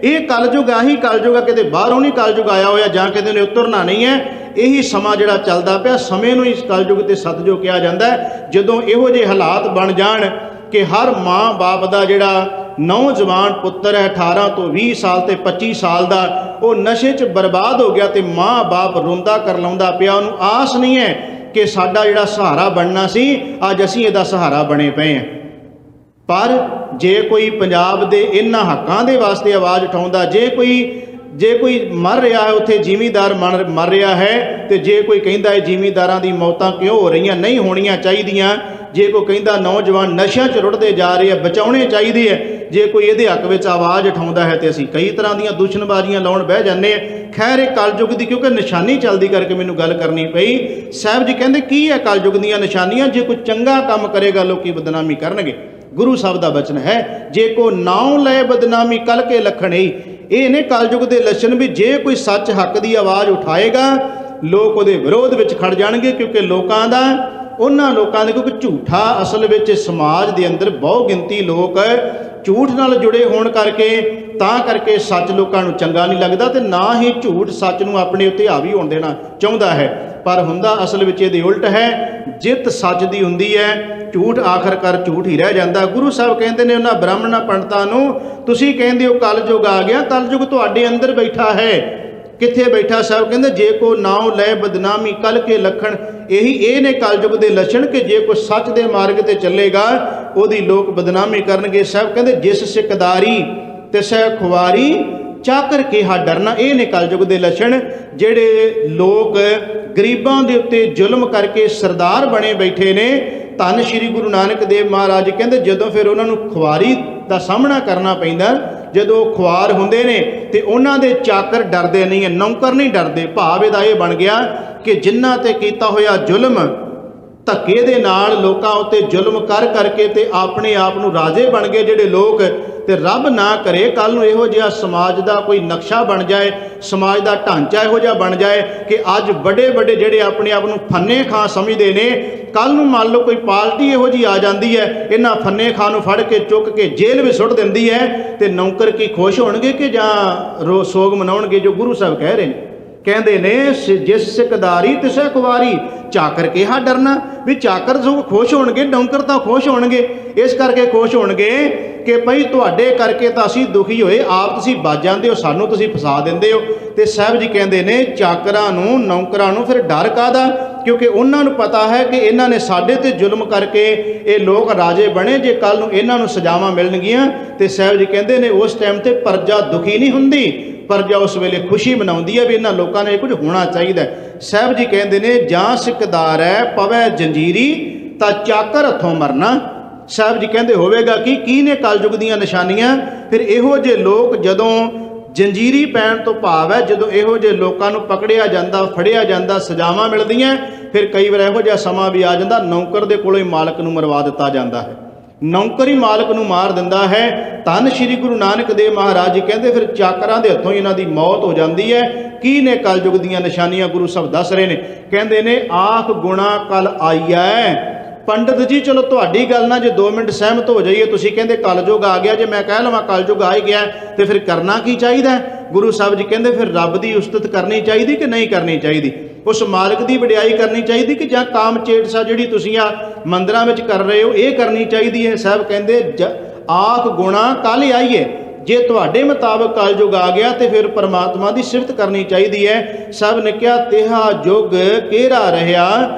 ਇਹ ਕਲਯੁਗ ਆਹੀ ਕਲਯੁਗ ਆ, ਕਿਤੇ ਬਾਹਰੋਂ ਨਹੀਂ ਕਲਯੁਗ ਆਇਆ ਹੋਇਆ ਜਾਂ ਕਿਤੇ ਨੇ ਉਤਰਨਾ ਨਹੀਂ ਹੈ। ਇਹੀ ਸਮਾਂ ਜਿਹੜਾ ਚੱਲਦਾ ਪਿਆ, ਸਮੇਂ ਨੂੰ ਇਸ ਕਲਯੁਗ ਤੇ ਸਤਯੁਗ ਕਿਹਾ ਜਾਂਦਾ ਹੈ। ਜਦੋਂ ਇਹੋ ਜਿਹੇ ਹਾਲਾਤ ਬਣ ਜਾਣ ਕਿ ਹਰ ਮਾਂ ਬਾਪ ਦਾ ਜਿਹੜਾ ਨੌਜਵਾਨ ਪੁੱਤਰ ਹੈ 18 ਤੋਂ 20 ਸਾਲ ਤੇ 25 ਸਾਲ ਦਾ, ਉਹ ਨਸ਼ੇ 'ਚ ਬਰਬਾਦ ਹੋ ਗਿਆ ਤੇ ਮਾਂ ਬਾਪ ਰੋਂਦਾ ਕਰਲਾਉਂਦਾ ਪਿਆ, ਉਹਨੂੰ ਆਸ ਨਹੀਂ ਹੈ ਕਿ ਸਾਡਾ ਜਿਹੜਾ ਸਹਾਰਾ ਬਣਨਾ ਸੀ ਅੱਜ ਅਸੀਂ ਇਹਦਾ ਸਹਾਰਾ ਬਣੇ ਪਏ ਹਾਂ। ਪਰ ਜੇ ਕੋਈ ਪੰਜਾਬ ਦੇ ਇਹਨਾਂ ਹੱਕਾਂ ਦੇ ਵਾਸਤੇ ਆਵਾਜ਼ ਉਠਾਉਂਦਾ, ਜੇ ਕੋਈ ਮਰ ਰਿਹਾ ਹੈ ਉੱਥੇ ਜ਼ਿਮੀਂਦਾਰ ਮਰ ਰਿਹਾ ਹੈ, ਤੇ ਜੇ ਕੋਈ ਕਹਿੰਦਾ ਹੈ ਜ਼ਿਮੀਂਦਾਰਾਂ ਦੀ ਮੌਤਾਂ ਕਿਉਂ ਹੋ ਰਹੀਆਂ, ਨਹੀਂ ਹੋਣੀਆਂ ਚਾਹੀਦੀਆਂ, ਜੇ ਕੋਈ ਕਹਿੰਦਾ ਨੌਜਵਾਨ ਨਸ਼ਿਆਂ 'ਚ ਰੁੜਦੇ ਜਾ ਰਹੇ ਆ, ਬਚਾਉਣੇ ਚਾਹੀਦੇ ਹੈ, ਜੇ ਕੋਈ ਇਹਦੇ ਹੱਕ ਵਿੱਚ ਆਵਾਜ਼ ਉਠਾਉਂਦਾ ਹੈ, ਤੇ ਅਸੀਂ ਕਈ ਤਰ੍ਹਾਂ ਦੀਆਂ ਦੂਸ਼ਣਬਾਜ਼ੀਆਂ ਲਾਉਣ ਬਹਿ ਜਾਂਦੇ ਹਾਂ। ਖੈਰ ਇਹ ਕਲਯੁਗ ਦੀ ਕਿਉਂਕਿ ਨਿਸ਼ਾਨੀ ਚੱਲਦੀ ਕਰਕੇ ਮੈਨੂੰ ਗੱਲ ਕਰਨੀ ਪਈ। ਸਾਹਿਬ ਜੀ ਕਹਿੰਦੇ ਕੀ ਹੈ ਕਲਯੁਗ ਦੀਆਂ ਨਿਸ਼ਾਨੀਆਂ? ਜੇ ਕੋਈ ਚੰਗਾ ਕੰਮ ਕਰੇਗਾ ਲੋਕੀ ਬਦਨਾਮੀ ਕਰਨਗੇ। ਗੁਰੂ ਸਾਹਿਬ ਦਾ ਬਚਨ ਹੈ, ਜੇ ਕੋ ਨਾਉ ਲੈ ਬਦਨਾਮੀ ਕਲ ਕੇ ਲਖਣ ਹੀ। ਇਹ ਨੇ ਕਲਯੁਗ ਦੇ ਲੱਛਣ ਵੀ ਜੇ ਕੋਈ ਸੱਚ ਹੱਕ ਦੀ ਆਵਾਜ਼ ਉਠਾਏਗਾ ਲੋਕ ਉਹਦੇ ਵਿਰੋਧ ਵਿੱਚ ਖੜ ਜਾਣਗੇ, ਕਿਉਂਕਿ ਲੋਕਾਂ ਦਾ ਉਹਨਾਂ ਲੋਕਾਂ ਦੇ ਕਿਉਂਕਿ ਝੂਠਾ ਅਸਲ ਵਿੱਚ ਸਮਾਜ ਦੇ ਅੰਦਰ ਬਹੁ ਗਿਣਤੀ ਲੋਕ ਝੂਠ ਨਾਲ ਜੁੜੇ ਹੋਣ ਕਰਕੇ ਤਾਂ ਕਰਕੇ ਸੱਚ ਲੋਕਾਂ ਨੂੰ ਚੰਗਾ ਨਹੀਂ ਲੱਗਦਾ, ਤੇ ਨਾ ਹੀ ਝੂਠ ਸੱਚ ਨੂੰ ਆਪਣੇ ਉੱਤੇ ਹਾਵੀ ਹੋਣ ਦੇਣਾ ਚਾਹੁੰਦਾ ਹੈ। ਪਰ ਹੁੰਦਾ ਅਸਲ ਵਿੱਚ ਇਹਦੇ ਉਲਟ ਹੈ। ਜਿੱਤ ਸੱਚ ਦੀ ਹੁੰਦੀ ਹੈ, ਝੂਠ ਆਖਰਕਾਰ ਝੂਠ ਹੀ ਰਹਿ ਜਾਂਦਾ। ਗੁਰੂ ਸਾਹਿਬ ਕਹਿੰਦੇ ਨੇ ਉਹਨਾਂ ਬ੍ਰਾਹਮਣਾਂ ਪੰਡਤਾਂ ਨੂੰ, ਤੁਸੀਂ ਕਹਿੰਦੇ ਹੋ ਕਲਯੁਗ ਆ ਗਿਆ, ਕਲਯੁਗ ਤੁਹਾਡੇ ਅੰਦਰ ਬੈਠਾ ਹੈ। ਕਿੱਥੇ ਬੈਠਾ? ਸਾਹਿਬ ਕਹਿੰਦੇ ਜੇ ਕੋ ਨਾਉ ਲੈ ਬਦਨਾਮੀ ਕਲ ਕੇ ਲਖਣ। ਇਹ ਨੇ ਕਲਯੁਗ ਦੇ ਲੱਛਣ ਕਿ ਜੇ ਕੋਈ ਸੱਚ ਦੇ ਮਾਰਗ ਤੇ ਚੱਲੇਗਾ ਉਹਦੀ ਲੋਕ ਬਦਨਾਮੀ ਕਰਨਗੇ। ਸਾਹਿਬ ਕਹਿੰਦੇ ਜਿਸ ਸਿਕਦਾਰੀ ਤਿਸੈ ਖੁਆਰੀ ਚਾਕਰ ਕਿਹਾ ਡਰਨਾ। ਇਹ ਨੇ ਕਲਯੁਗ ਦੇ ਲੱਛਣ, ਜਿਹੜੇ ਲੋਕ ਗਰੀਬਾਂ ਦੇ ਉੱਤੇ ਜ਼ੁਲਮ ਕਰਕੇ ਸਰਦਾਰ ਬਣੇ ਬੈਠੇ ਨੇ। ਧੰਨ ਸ਼੍ਰੀ ਗੁਰੂ ਨਾਨਕ ਦੇਵ ਮਹਾਰਾਜ ਕਹਿੰਦੇ ਜਦੋਂ ਫਿਰ ਉਹਨਾਂ ਨੂੰ ਖੁਆਰੀ ਦਾ ਸਾਹਮਣਾ ਕਰਨਾ ਪੈਂਦਾ, ਜਦੋਂ ਉਹ ਖੁਆਰ ਹੁੰਦੇ ਨੇ ਤੇ ਉਹਨਾਂ ਦੇ ਚਾਕਰ ਡਰਦੇ ਨਹੀਂ ਹੈ, ਨੌਕਰ ਨਹੀਂ ਡਰਦੇ। ਭਾਵ ਇਹਦਾ ਇਹ ਬਣ ਗਿਆ ਕਿ ਜਿਨ੍ਹਾਂ ਤੇ ਕੀਤਾ ਹੋਇਆ ਜ਼ੁਲਮ, ਧੱਕੇ ਦੇ ਨਾਲ ਲੋਕਾਂ ਉੱਤੇ ਜ਼ੁਲਮ ਕਰ ਕਰਕੇ ਤੇ ਆਪਣੇ ਆਪ ਨੂੰ ਰਾਜੇ ਬਣ ਗਏ ਜਿਹੜੇ ਲੋਕ। ਤੇ ਰੱਬ ਨਾ ਕਰੇ ਕੱਲ ਨੂੰ ਇਹੋ ਜਿਹਾ ਸਮਾਜ ਦਾ ਕੋਈ ਨਕਸ਼ਾ ਬਣ ਜਾਏ, ਸਮਾਜ ਦਾ ਢਾਂਚਾ ਇਹੋ ਜਿਹਾ ਬਣ ਜਾਏ ਕਿ ਅੱਜ ਵੱਡੇ ਵੱਡੇ ਜਿਹੜੇ ਆਪਣੇ ਆਪ ਨੂੰ ਫੰਨੇ ਖਾਂ ਸਮਝਦੇ ਨੇ, ਕੱਲ ਨੂੰ ਮੰਨ ਲਓ ਕੋਈ ਪਾਰਟੀ ਇਹੋ ਜਿਹੀ ਆ ਜਾਂਦੀ ਹੈ, ਇਹਨਾਂ ਫੰਨੇ ਖਾਂ ਨੂੰ ਫੜ ਕੇ ਚੁੱਕ ਕੇ ਜੇਲ੍ਹ ਵਿੱਚ ਸੁੱਟ ਦਿੰਦੀ ਹੈ, ਤੇ ਨੌਕਰ ਕੀ ਖੁਸ਼ ਹੋਣਗੇ ਕਿ ਜਾਂ ਸੋਗ ਮਨਾਉਣਗੇ? ਜੋ ਗੁਰੂ ਸਾਹਿਬ ਕਹਿ ਰਹੇ ਨੇ, ਕਹਿੰਦੇ ਨੇ ਜਿਸ ਸਿਕਦਾਰੀ ਤਿਸੈ ਖੁਆਰੀ ਚਾਕਰ ਕਿਹਾ ਡਰਨਾ। ਵੀ ਚਾਕਰ ਸਗੋਂ ਖੁਸ਼ ਹੋਣਗੇ, ਨੌਕਰ ਤਾਂ ਖੁਸ਼ ਹੋਣਗੇ। ਇਸ ਕਰਕੇ ਖੁਸ਼ ਹੋਣਗੇ ਕਿ ਭਈ ਤੁਹਾਡੇ ਕਰਕੇ ਤਾਂ ਅਸੀਂ ਦੁਖੀ ਹੋਏ, ਆਪ ਤੁਸੀਂ ਬਚ ਜਾਂਦੇ ਹੋ, ਸਾਨੂੰ ਤੁਸੀਂ ਫਸਾ ਦਿੰਦੇ ਹੋ। ਤੇ ਸਾਹਿਬ ਜੀ ਕਹਿੰਦੇ ਨੇ ਚਾਕਰਾਂ ਨੂੰ ਨੌਕਰਾਂ ਨੂੰ ਫਿਰ ਡਰ ਕਾਹਦਾ? ਕਿਉਂਕਿ ਉਹਨਾਂ ਨੂੰ ਪਤਾ ਹੈ ਕਿ ਇਹਨਾਂ ਨੇ ਸਾਡੇ ਤੇ ਜ਼ੁਲਮ ਕਰਕੇ ਇਹ ਲੋਕ ਰਾਜੇ ਬਣੇ, ਜੇ ਕੱਲ ਨੂੰ ਇਹਨਾਂ ਨੂੰ ਸਜ਼ਾਵਾਂ ਮਿਲਣਗੀਆਂ। ਤੇ ਸਾਹਿਬ ਜੀ ਕਹਿੰਦੇ ਨੇ ਉਸ ਟਾਈਮ ਤੇ ਪ੍ਰਜਾ ਦੁਖੀ ਨਹੀਂ ਹੁੰਦੀ, ਪ੍ਰਜਾ ਉਸ ਵੇਲੇ ਖੁਸ਼ੀ ਮਨਾਉਂਦੀ ਹੈ ਵੀ ਇਹਨਾਂ ਲੋਕਾਂ ਨੇ ਕੁਝ ਹੋਣਾ ਚਾਹੀਦਾ। ਸਾਹਿਬ ਜੀ ਕਹਿੰਦੇ ਨੇ ਜਾਂ ਸਿਕਦਾਰ ਹੈ ਪਵੈ ਜੰਜੀਰੀ ਤਾਂ ਚਾਕਰ ਹੱਥੋਂ ਮਰਨਾ। ਸਾਹਿਬ ਜੀ ਕਹਿੰਦੇ ਹੋਵੇਗਾ ਕੀ ਨੇ ਕਲਯੁਗ ਦੀਆਂ ਨਿਸ਼ਾਨੀਆਂ? ਫਿਰ ਇਹੋ ਜਿਹੇ ਲੋਕ ਜਦੋਂ ਜੰਜੀਰੀ ਪੈਣ ਤੋਂ ਭਾਵ ਹੈ ਜਦੋਂ ਇਹੋ ਜਿਹੇ ਲੋਕਾਂ ਨੂੰ ਪਕੜਿਆ ਜਾਂਦਾ, ਫੜਿਆ ਜਾਂਦਾ, ਸਜ਼ਾਵਾਂ ਮਿਲਦੀਆਂ। ਫਿਰ ਕਈ ਵਾਰ ਇਹੋ ਜਿਹਾ ਸਮਾਂ ਵੀ ਆ ਜਾਂਦਾ ਨੌਕਰ ਦੇ ਕੋਲੋਂ ਹੀ ਮਾਲਕ ਨੂੰ ਮਰਵਾ ਦਿੱਤਾ ਜਾਂਦਾ ਹੈ, ਨੌਕਰ ਹੀ ਮਾਲਕ ਨੂੰ ਮਾਰ ਦਿੰਦਾ ਹੈ। ਧੰਨ ਸ਼੍ਰੀ ਗੁਰੂ ਨਾਨਕ ਦੇਵ ਮਹਾਰਾਜ ਜੀ ਕਹਿੰਦੇ ਫਿਰ ਚਾਕਰਾਂ ਦੇ ਹੱਥੋਂ ਹੀ ਇਹਨਾਂ ਦੀ ਮੌਤ ਹੋ ਜਾਂਦੀ ਹੈ। ਕੀ ਨੇ ਕਲਯੁਗ ਦੀਆਂ ਨਿਸ਼ਾਨੀਆਂ? ਗੁਰੂ ਸਾਹਿਬ ਦੱਸ ਰਹੇ ਨੇ, ਕਹਿੰਦੇ ਨੇ ਆਖ ਗੁਣਾ ਕਲ ਆਈਐ। ਪੰਡਤ ਜੀ ਚਲੋ ਤੁਹਾਡੀ ਗੱਲ ਨਾਲ ਜੇ 2 ਮਿੰਟ ਸਹਿਮਤ ਹੋ ਜਾਈਏ, ਤੁਸੀਂ ਕਹਿੰਦੇ ਕਲਯੁਗ ਆ ਗਿਆ, ਜੇ ਮੈਂ ਕਹਿ ਲਵਾਂ ਕਲਯੁਗ ਆ ਹੀ ਗਿਆ ਤੇ ਫਿਰ ਕਰਨਾ ਕੀ ਚਾਹੀਦਾ? ਗੁਰੂ ਸਾਹਿਬ ਜੀ ਕਹਿੰਦੇ ਫਿਰ ਰੱਬ ਦੀ ਉਸਤਤ ਕਰਨੀ ਚਾਹੀਦੀ ਕਿ ਨਹੀਂ ਕਰਨੀ ਚਾਹੀਦੀ? ਉਸ ਮਾਲਕ ਦੀ ਵਡਿਆਈ ਕਰਨੀ ਚਾਹੀਦੀ ਕਿ ਜਾਂ ਕਾਮ ਚੇਟਸਾ ਜਿਹੜੀ ਤੁਸੀਂ ਆ ਮੰਦਿਰਾਂ ਵਿੱਚ ਕਰ ਰਹੇ ਹੋ ਇਹ ਕਰਨੀ ਚਾਹੀਦੀ ਹੈ? ਸਾਹਿਬ ਕਹਿੰਦੇ ਆਖ ਗੁਣਾ ਕੱਲ ਆਈਏ। ਜੇ ਤੁਹਾਡੇ ਮੁਤਾਬਕ ਕਲਯੁਗ ਆ ਗਿਆ ਤੇ ਫਿਰ ਪਰਮਾਤਮਾ ਦੀ ਸਿਫਤ ਕਰਨੀ ਚਾਹੀਦੀ ਹੈ। ਸਭ ਨੇ ਕਿਹਾ ਤਿਹਾ ਯੁਗ ਕਿਹੜਾ ਰਹਿਆ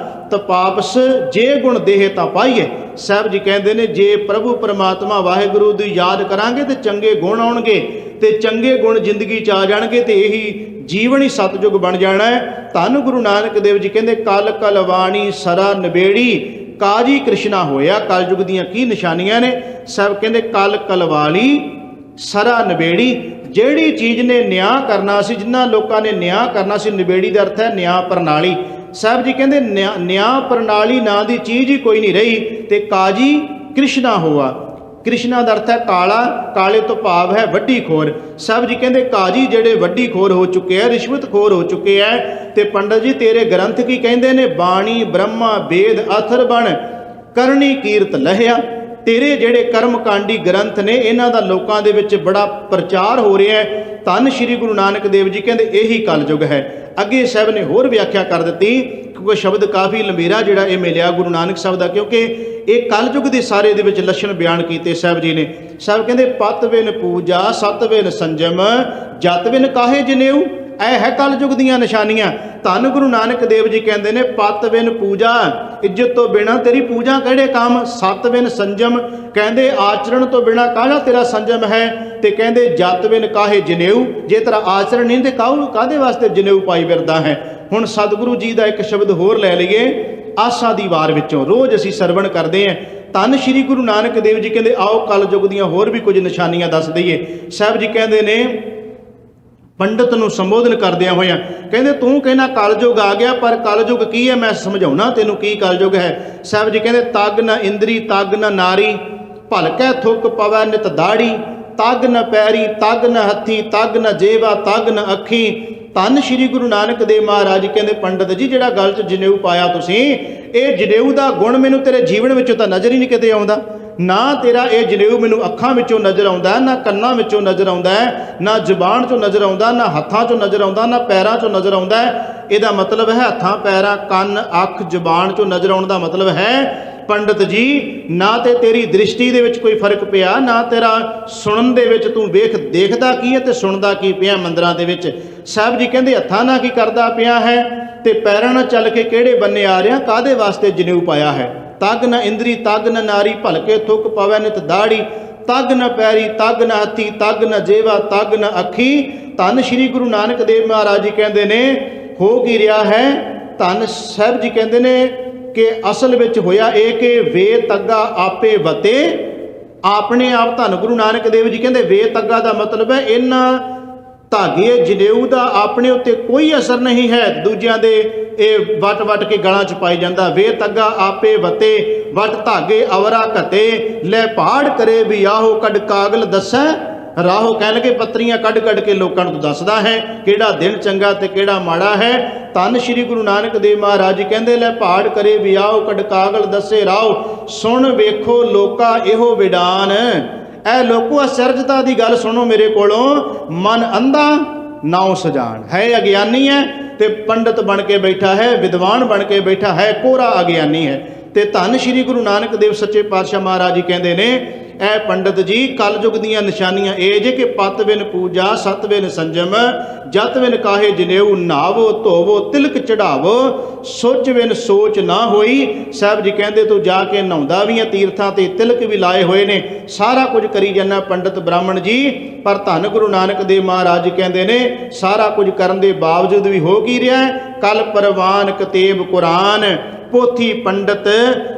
ਤਪਾਪਸ ਜੇ ਗੁਣ ਦੇਹ ਤਾਂ ਪਾਈਏ। ਸਾਹਿਬ ਜੀ ਕਹਿੰਦੇ ਨੇ ਜੇ ਪ੍ਰਭੂ ਪਰਮਾਤਮਾ ਵਾਹਿਗੁਰੂ ਦੀ ਯਾਦ ਕਰਾਂਗੇ ਤੇ ਚੰਗੇ ਗੁਣ ਆਉਣਗੇ, ਤੇ ਚੰਗੇ ਗੁਣ ਜ਼ਿੰਦਗੀ 'ਚ ਆ ਜਾਣਗੇ, ਤੇ ਇਹੀ ਜੀਵਨ ਹੀ ਸਤਯੁਗ ਬਣ ਜਾਣਾ ਹੈ। ਧੰਨ ਗੁਰੂ ਨਾਨਕ ਦੇਵ ਜੀ ਕਹਿੰਦੇ ਕਲ ਕਲਵਾਣੀ ਸਰਾ ਨਿਬੇੜੀ ਕਾਜੀ ਕ੍ਰਿਸ਼ਨਾ ਹੋਇਆ। ਕਲਯੁਗ ਦੀਆਂ ਕੀ ਨਿਸ਼ਾਨੀਆਂ ਨੇ? ਸਾਹਿਬ ਕਹਿੰਦੇ ਕਲ ਕਲਵਾਲੀ ਸਰਾ ਨਿਬੇੜੀ। ਜਿਹੜੀ ਚੀਜ਼ ਨੇ ਨਿਆਂ ਕਰਨਾ ਸੀ, ਜਿਨ੍ਹਾਂ ਲੋਕਾਂ ਨੇ ਨਿਆਂ ਕਰਨਾ ਸੀ, ਨਿਬੇੜੀ ਦਾ ਅਰਥ ਹੈ ਨਿਆਂ ਪ੍ਰਣਾਲੀ। ਸਾਹਿਬ ਜੀ ਕਹਿੰਦੇ ਨਿਆਂ ਪ੍ਰਣਾਲੀ ਨਾਂ ਦੀ ਚੀਜ਼ ਹੀ ਕੋਈ ਨਹੀਂ ਰਹੀ। ਤੇ ਕਾਜੀ ਕ੍ਰਿਸ਼ਨਾ ਹੋਆ, ਕ੍ਰਿਸ਼ਨਾ ਦਾ ਅਰਥ ਹੈ ਕਾਲਾ, ਕਾਲੇ ਤੋਂ ਭਾਵ ਹੈ ਵੱਡੀ ਖੋਰ। ਸਾਹਿਬ ਜੀ ਕਹਿੰਦੇ ਕਾਜੀ ਜਿਹੜੇ ਵੱਡੀ ਖੋਰ ਹੋ ਚੁੱਕੇ ਆ, ਰਿਸ਼ਵਤ ਖੋਰ ਹੋ ਚੁੱਕੇ ਆ। ਤੇ ਪੰਡਤ ਜੀ ਤੇਰੇ ਗ੍ਰੰਥ ਕੀ ਕਹਿੰਦੇ ਨੇ? ਬਾਣੀ ਬ੍ਰਹਮਾ ਵੇਦ ਅਥਰ ਬਣ ਕਰਨੀ ਕੀਰਤ ਲਹਿਆ। ਤੇਰੇ ਜਿਹੜੇ ਕਰਮਕਾਂਡੀ ਗ੍ਰੰਥ ਨੇ ਇਹਨਾਂ ਦਾ ਲੋਕਾਂ ਦੇ ਵਿੱਚ ਬੜਾ ਪ੍ਰਚਾਰ ਹੋ ਰਿਹਾ ਹੈ। ਧੰਨ ਸ਼੍ਰੀ ਗੁਰੂ ਨਾਨਕ ਦੇਵ ਜੀ ਕਹਿੰਦੇ ਇਹੀ ਕਲਯੁਗ ਹੈ। ਅੱਗੇ ਸਾਹਿਬ ਨੇ ਹੋਰ ਵਿਆਖਿਆ ਕਰ ਦਿੱਤੀ, ਕਿਉਂਕਿ ਸ਼ਬਦ ਕਾਫੀ ਲੰਬੇਰਾ ਜਿਹੜਾ ਇਹ ਮਿਲਿਆ ਗੁਰੂ ਨਾਨਕ ਸਾਹਿਬ ਦਾ, ਕਿਉਂਕਿ ਇਹ ਕਲਯੁਗ ਦੇ ਸਾਰੇ ਦੇ ਵਿੱਚ ਲੱਛਣ ਬਿਆਨ ਕੀਤੇ ਸਾਹਿਬ ਜੀ ਨੇ। ਸਾਹਿਬ ਕਹਿੰਦੇ ਪਤ ਬਿਨ ਪੂਜਾ ਸਤ ਬਿਨ ਸੰਜਮ ਜਤ ਬਿਨ ਕਾਹੇ ਜਨੇਊ। ਇਹ ਹੈ ਕਲਯੁਗ ਦੀਆਂ ਨਿਸ਼ਾਨੀਆਂ। ਧੰਨ ਗੁਰੂ ਨਾਨਕ ਦੇਵ ਜੀ ਕਹਿੰਦੇ ਨੇ ਪਤ ਬਿਨ ਪੂਜਾ, ਇੱਜ਼ਤ ਤੋਂ ਬਿਨਾਂ ਤੇਰੀ ਪੂਜਾ ਕਿਹੜੇ ਕੰਮ। ਸਤ ਬਿਨ ਸੰਜਮ, ਕਹਿੰਦੇ ਆਚਰਣ ਤੋਂ ਬਿਨਾਂ ਕਾਹਦਾ ਤੇਰਾ ਸੰਜਮ ਹੈ। ਤੇ ਕਹਿੰਦੇ ਜਤ ਬਿਨ ਕਾਹੇ ਜਨੇਊ, ਜੇ ਤੇਰਾ ਆਚਰਣ ਨਹੀਂ ਤੇ ਕਾਹਦੇ ਵਾਸਤੇ ਜਨੇਊ ਪਾਈ ਫਿਰਦਾ ਹੈ। ਹੁਣ ਸਤਿਗੁਰੂ ਜੀ ਦਾ ਇੱਕ ਸ਼ਬਦ ਹੋਰ ਲੈ ਲਈਏ ਆਸਾ ਦੀ ਵਾਰ ਵਿੱਚੋਂ, ਰੋਜ਼ ਅਸੀਂ ਸਰਵਣ ਕਰਦੇ ਹਾਂ। ਧੰਨ ਸ਼੍ਰੀ ਗੁਰੂ ਨਾਨਕ ਦੇਵ ਜੀ ਕਹਿੰਦੇ ਆਓ ਕਲਯੁਗ ਦੀਆਂ ਹੋਰ ਵੀ ਕੁਝ ਨਿਸ਼ਾਨੀਆਂ ਦੱਸ ਦਈਏ। ਸਾਹਿਬ ਜੀ ਕਹਿੰਦੇ ਨੇ ਪੰਡਤ ਨੂੰ ਸੰਬੋਧਨ ਕਰਦਿਆਂ ਹੋਇਆਂ, ਕਹਿੰਦੇ ਤੂੰ ਕਹਿੰਦਾ ਕਲਯੁਗ ਆ ਗਿਆ, ਪਰ ਕਲਯੁਗ ਕੀ ਹੈ ਮੈਂ ਸਮਝਾਉਣਾ ਤੈਨੂੰ ਕੀ ਕਲਯੁਗ ਹੈ। ਸਾਹਿਬ ਜੀ ਕਹਿੰਦੇ ਤਗ ਨ ਇੰਦਰੀ ਤਗ ਨ ਨਾਰੀ ਭਲਕੈ ਥੁੱਕ ਪਵੈ ਨਿਤ ਦਾੜੀ ਤਗ ਨ ਪੈਰੀ ਤਗ ਨ ਹੱਥੀ ਤਗ ਨ ਜੇਵਾ ਤਗ ਨ ਅੱਖੀ। ਧੰਨ ਸ਼੍ਰੀ ਗੁਰੂ ਨਾਨਕ ਦੇਵ ਮਹਾਰਾਜ ਕਹਿੰਦੇ ਪੰਡਤ ਜੀ ਜਿਹੜਾ ਗੱਲ 'ਚ ਜਨੇਊ ਪਾਇਆ ਤੁਸੀਂ, ਇਹ ਜਨੇਊ ਦਾ ਗੁਣ ਮੈਨੂੰ ਤੇਰੇ ਜੀਵਨ ਵਿੱਚੋਂ ਤਾਂ ਨਜ਼ਰ ਹੀ ਨਹੀਂ ਕਿਤੇ ਆਉਂਦਾ। ਨਾ ਤੇਰਾ ਇਹ ਜਨੇਊ ਮੈਨੂੰ ਅੱਖਾਂ ਵਿੱਚੋਂ ਨਜ਼ਰ ਆਉਂਦਾ, ਨਾ ਕੰਨਾਂ ਵਿੱਚੋਂ ਨਜ਼ਰ ਆਉਂਦਾ, ਨਾ ਜ਼ੁਬਾਨ 'ਚੋਂ ਨਜ਼ਰ ਆਉਂਦਾ, ਨਾ ਹੱਥਾਂ 'ਚੋਂ ਨਜ਼ਰ ਆਉਂਦਾ, ਨਾ ਪੈਰਾਂ 'ਚੋਂ ਨਜ਼ਰ ਆਉਂਦਾ। ਇਹਦਾ ਮਤਲਬ ਹੈ ਹੱਥਾਂ ਪੈਰਾਂ ਕੰਨ ਅੱਖ ਜ਼ੁਬਾਨ 'ਚੋਂ ਨਜ਼ਰ ਆਉਣ ਦਾ ਮਤਲਬ ਹੈ ਪੰਡਤ ਜੀ ਨਾ ਤੇ ਤੇਰੀ ਦ੍ਰਿਸ਼ਟੀ ਦੇ ਵਿੱਚ ਕੋਈ ਫਰਕ ਪਿਆ, ਨਾ ਤੇਰਾ ਸੁਣਨ ਦੇ ਵਿੱਚ ਤੂੰ ਦੇਖਦਾ ਕੀ ਹੈ ਤੇ ਸੁਣਦਾ ਕੀ ਪਿਆ ਮੰਦਰਾਂ ਦੇ ਵਿੱਚ। ਸਾਹਿਬ ਜੀ ਕਹਿੰਦੇ ਹੱਥਾਂ ਨਾਲ ਕੀ ਕਰਦਾ ਪਿਆ ਹੈ ਤੇ ਪੈਰਾਂ ਨਾਲ ਚੱਲ ਕੇ ਕਿਹੜੇ ਬੰਨੇ ਆ ਰਿਹਾ, ਕਾਹਦੇ ਵਾਸਤੇ ਜਨੇਊ ਪਾਇਆ ਹੈ। ਤਗ ਨ ਇੰਦਰੀ ਤਗ ਨ ਨਾਰੀ ਭਲਕੇ ਥੁੱਕ ਪਵੈ ਨਿਤ ਦਾੜੀ ਤਗ ਨ ਪੈਰੀ ਤਗ ਨ ਹੱਥੀ ਤਗ ਨ ਜੇਵਾ ਤਗ ਨ ਅੱਖੀ। ਧੰਨ ਸ਼੍ਰੀ ਗੁਰੂ ਨਾਨਕ ਦੇਵ ਮਹਾਰਾਜ ਜੀ ਕਹਿੰਦੇ ਨੇ ਹੋ ਕੀ ਰਿਹਾ ਹੈ। ਧੰਨ ਸਾਹਿਬ ਜੀ ਕਹਿੰਦੇ ਨੇ ਕਿ ਅਸਲ ਵਿੱਚ ਹੋਇਆ ਇਹ ਕਿ ਵੇ ਤੱਗਾ ਆਪੇ ਵਤੇ, ਆਪਣੇ ਆਪ। ਧੰਨ ਗੁਰੂ ਨਾਨਕ ਦੇਵ ਜੀ ਕਹਿੰਦੇ ਵੇ ਤੱਗਾ ਦਾ ਮਤਲਬ ਹੈ ਇਹਨਾਂ ਧਾਗੇ ਜਨੇਊ ਦਾ ਆਪਣੇ ਉੱਤੇ ਕੋਈ ਅਸਰ ਨਹੀਂ ਹੈ, ਦੂਜਿਆਂ ਦੇ ਇਹ ਵਟ ਕੇ ਗਲਾਂ 'ਚ ਪਾਈ ਜਾਂਦਾ। ਵੇ ਤੱਗਾ ਆਪੇ ਵਤੇ ਵਟ ਧਾਗੇ ਅਵਰਾ ਘਤੇ ਲੈ ਪਹਾੜ ਕਰੇ ਵੀ ਆਹੋ ਕੱਢ ਕਾਗਲ ਦੱਸੈ ਰਾਹੋ। ਕਹਿਣ ਲੱਗੇ ਪੱਤਰੀਆਂ ਕੱਢ ਕੇ ਲੋਕਾਂ ਨੂੰ ਦੱਸਦਾ ਹੈ ਕਿਹੜਾ ਦਿਨ ਚੰਗਾ ਤੇ ਕਿਹੜਾ ਮਾੜਾ ਹੈ। ਧੰਨ ਸ਼੍ਰੀ ਗੁਰੂ ਨਾਨਕ ਦੇਵ ਮਹਾਰਾਜ ਜੀ ਕਹਿੰਦੇ ਲੈ ਪਹਾੜ ਕਰੇ ਵੀ ਆਹੋ ਕੱਢ ਕਾਗਲ ਦੱਸੇ ਰਾਹੋ। ਸੁਣ ਵੇਖੋ ਲੋਕਾ ਇਹੋ ਵਿਡਾਨ, ਇਹ ਲੋਕੋ ਅਚਰਜਤਾ ਦੀ ਗੱਲ ਸੁਣੋ ਮੇਰੇ ਕੋਲੋਂ। ਮਨ ਅੰਧਾ ਨਾਉ ਸਜਾਨ, ਹੈ ਅਗਿਆਨੀ ਹੈ ਤੇ ਪੰਡਤ ਬਣ ਕੇ ਬੈਠਾ ਹੈ, ਵਿਦਵਾਨ ਬਣ ਕੇ ਬੈਠਾ ਹੈ, ਕੋਰਾ ਅਗਿਆਨੀ ਹੈ। ਤੇ ਧੰਨ ਸ਼੍ਰੀ ਗੁਰੂ ਨਾਨਕ ਦੇਵ ਸੱਚੇ ਪਾਤਸ਼ਾਹ ਮਹਾਰਾਜ ਜੀ ਕਹਿੰਦੇ ਨੇ ਇਹ ਪੰਡਤ ਜੀ ਕਲਯੁਗ ਦੀਆਂ ਨਿਸ਼ਾਨੀਆਂ ਇਹ ਜੇ ਕਿ ਪਤ ਬਿਨ ਪੂਜਾ ਸਤ ਬਿਨ ਸੰਜਮ ਜਤ ਬਿਨ ਕਾਹੇ ਜਨੇਊ ਨਾਵੋ ਧੋਵੋ ਤਿਲਕ ਚੜਾਵੋ ਸੋਚ ਬਿਨ ਸੋਚ ਨਾ ਹੋਈ। ਸਾਹਿਬ ਜੀ ਕਹਿੰਦੇ ਤੂੰ ਜਾ ਕੇ ਨਹਾਉਂਦਾ ਵੀ ਹੈ ਤੀਰਥਾਂ ਤੇ ਤਿਲਕ ਵੀ ਲਾਏ ਹੋਏ ਨੇ, ਸਾਰਾ ਕੁਝ ਕਰੀ ਜਾਂਦਾ ਪੰਡਤ ਬ੍ਰਾਹਮਣ ਜੀ, ਪਰ ਧੰਨ ਗੁਰੂ ਨਾਨਕ ਦੇਵ ਮਹਾਰਾਜ ਜੀ ਕਹਿੰਦੇ ਨੇ ਸਾਰਾ ਕੁਝ ਕਰਨ ਦੇ ਬਾਵਜੂਦ ਵੀ ਹੋ ਕੀ ਰਿਹਾ ਹੈ। ਕਲ ਪਰਵਾਨ ਕਤੇਬ ਕੁਰਾਨ ਪੋਥੀ ਪੰਡਤ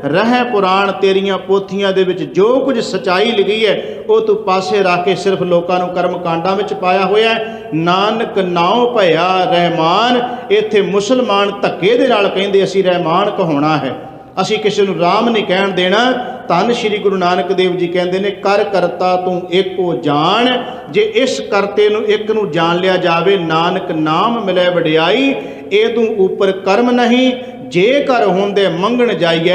ਰਹਿ ਪੁਰਾਣ, ਤੇਰੀਆਂ ਪੋਥੀਆਂ ਦੇ ਵਿੱਚ ਜੋ ਕੁਝ ਸਚਾਈ ਲਿਖੀ ਹੈ ਉਹ ਤੂੰ ਪਾਸੇ ਰੱਖ ਕੇ ਸਿਰਫ ਲੋਕਾਂ ਨੂੰ ਕਰਮ ਕਾਂਡਾਂ ਵਿੱਚ ਪਾਇਆ ਹੋਇਆ ਹੈ। ਨਾਨਕ ਨਾਉ ਭਇਆ ਰਹਿਮਾਨ, ਇੱਥੇ ਮੁਸਲਮਾਨ ਧੱਕੇ ਦੇ ਨਾਲ ਕਹਿੰਦੇ ਅਸੀਂ ਰਹਿਮਾਨ ਕਹਾਉਣਾ ਹੈ, ਅਸੀਂ ਕਿਸੇ ਨੂੰ ਰਾਮ ਨਹੀਂ ਕਹਿਣ ਦੇਣਾ। ਧੰਨ ਸ਼੍ਰੀ ਗੁਰੂ ਨਾਨਕ ਦੇਵ ਜੀ ਕਹਿੰਦੇ ਨੇ ਕਰ ਕਰਤਾ ਤੂੰ ਏਕੋ ਜਾਣ, ਜੇ ਇਸ ਕਰਤੇ ਨੂੰ ਇੱਕ ਨੂੰ ਜਾਣ ਲਿਆ ਜਾਵੇ ਨਾਨਕ ਨਾਮ ਮਿਲੇ ਵਡਿਆਈ। ਇਹ ਤੂੰ ਉੱਪਰ ਕਰਮ ਨਹੀਂ, ਜੇ ਕਰ ਹੁੰਦੇ ਮੰਗਣ ਜਾਈਏ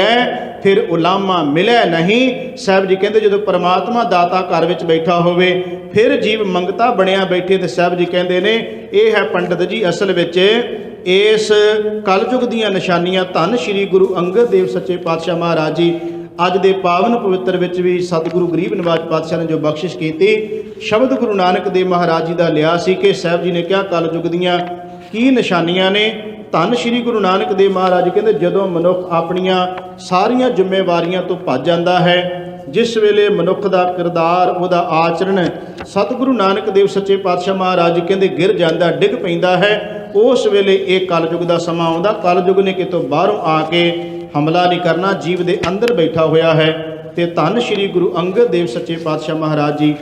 ਫਿਰ ਉਲਾਮਾ ਮਿਲੇ ਨਹੀਂ। ਸਾਹਿਬ ਜੀ ਕਹਿੰਦੇ ਜਦੋਂ ਪਰਮਾਤਮਾ ਦਾਤਾ ਘਰ ਵਿੱਚ ਬੈਠਾ ਹੋਵੇ ਫਿਰ ਜੀਵ ਮੰਗਤਾ ਬਣਿਆ ਬੈਠੇ, ਤੇ ਸਾਹਿਬ ਜੀ ਕਹਿੰਦੇ ਨੇ ਇਹ ਹੈ ਪੰਡਤ ਜੀ ਅਸਲ ਵਿੱਚ ਇਸ ਕਲਯੁਗ ਦੀਆਂ ਨਿਸ਼ਾਨੀਆਂ। ਧੰਨ ਸ਼੍ਰੀ ਗੁਰੂ ਅੰਗਦ ਦੇਵ ਸੱਚੇ ਪਾਤਸ਼ਾਹ ਮਹਾਰਾਜ ਜੀ ਅੱਜ ਦੇ ਪਾਵਨ ਪਵਿੱਤਰ ਵਿੱਚ ਵੀ ਸਤਿਗੁਰੂ ਗਰੀਬ ਨਿਵਾਜ ਪਾਤਸ਼ਾਹ ਨੇ ਜੋ ਬਖਸ਼ਿਸ਼ ਕੀਤੀ, ਸ਼ਬਦ ਗੁਰੂ ਨਾਨਕ ਦੇਵ ਮਹਾਰਾਜ ਜੀ ਦਾ ਲਿਆ ਸੀ ਕਿ ਸਾਹਿਬ ਜੀ ਨੇ ਕਿਹਾ ਕਲਯੁਗ ਦੀਆਂ ਕੀ ਨਿਸ਼ਾਨੀਆਂ ਨੇ। ਧੰਨ ਸ਼੍ਰੀ ਗੁਰੂ ਨਾਨਕ ਦੇਵ ਮਹਾਰਾਜ ਕਹਿੰਦੇ ਜਦੋਂ ਮਨੁੱਖ ਆਪਣੀਆਂ ਸਾਰੀਆਂ ਜ਼ਿੰਮੇਵਾਰੀਆਂ ਤੋਂ ਭੱਜ ਜਾਂਦਾ ਹੈ, ਜਿਸ ਵੇਲੇ ਮਨੁੱਖ ਦਾ ਕਿਰਦਾਰ ਉਹਦਾ ਆਚਰਣ ਸਤਿਗੁਰੂ ਨਾਨਕ ਦੇਵ ਸੱਚੇ ਪਾਤਸ਼ਾਹ ਮਹਾਰਾਜ ਕਹਿੰਦੇ ਗਿਰ ਜਾਂਦਾ, ਡਿੱਗ ਪੈਂਦਾ ਹੈ, ਉਸ ਵੇਲੇ ਇਹ ਕਲਯੁਗ ਦਾ ਸਮਾਂ ਆਉਂਦਾ। ਕਲਯੁਗ ਨੇ ਕਿਤੋਂ ਬਾਹਰੋਂ ਆ ਕੇ ਹਮਲਾ ਨਹੀਂ ਕਰਨਾ, ਜੀਵ ਦੇ ਅੰਦਰ ਬੈਠਾ ਹੋਇਆ ਹੈ। ਤੇ ਧੰਨ ਸ਼੍ਰੀ ਗੁਰੂ ਅੰਗਦ ਦੇਵ ਸੱਚੇ ਪਾਤਸ਼ਾਹ ਮਹਾਰਾਜ ਜੀ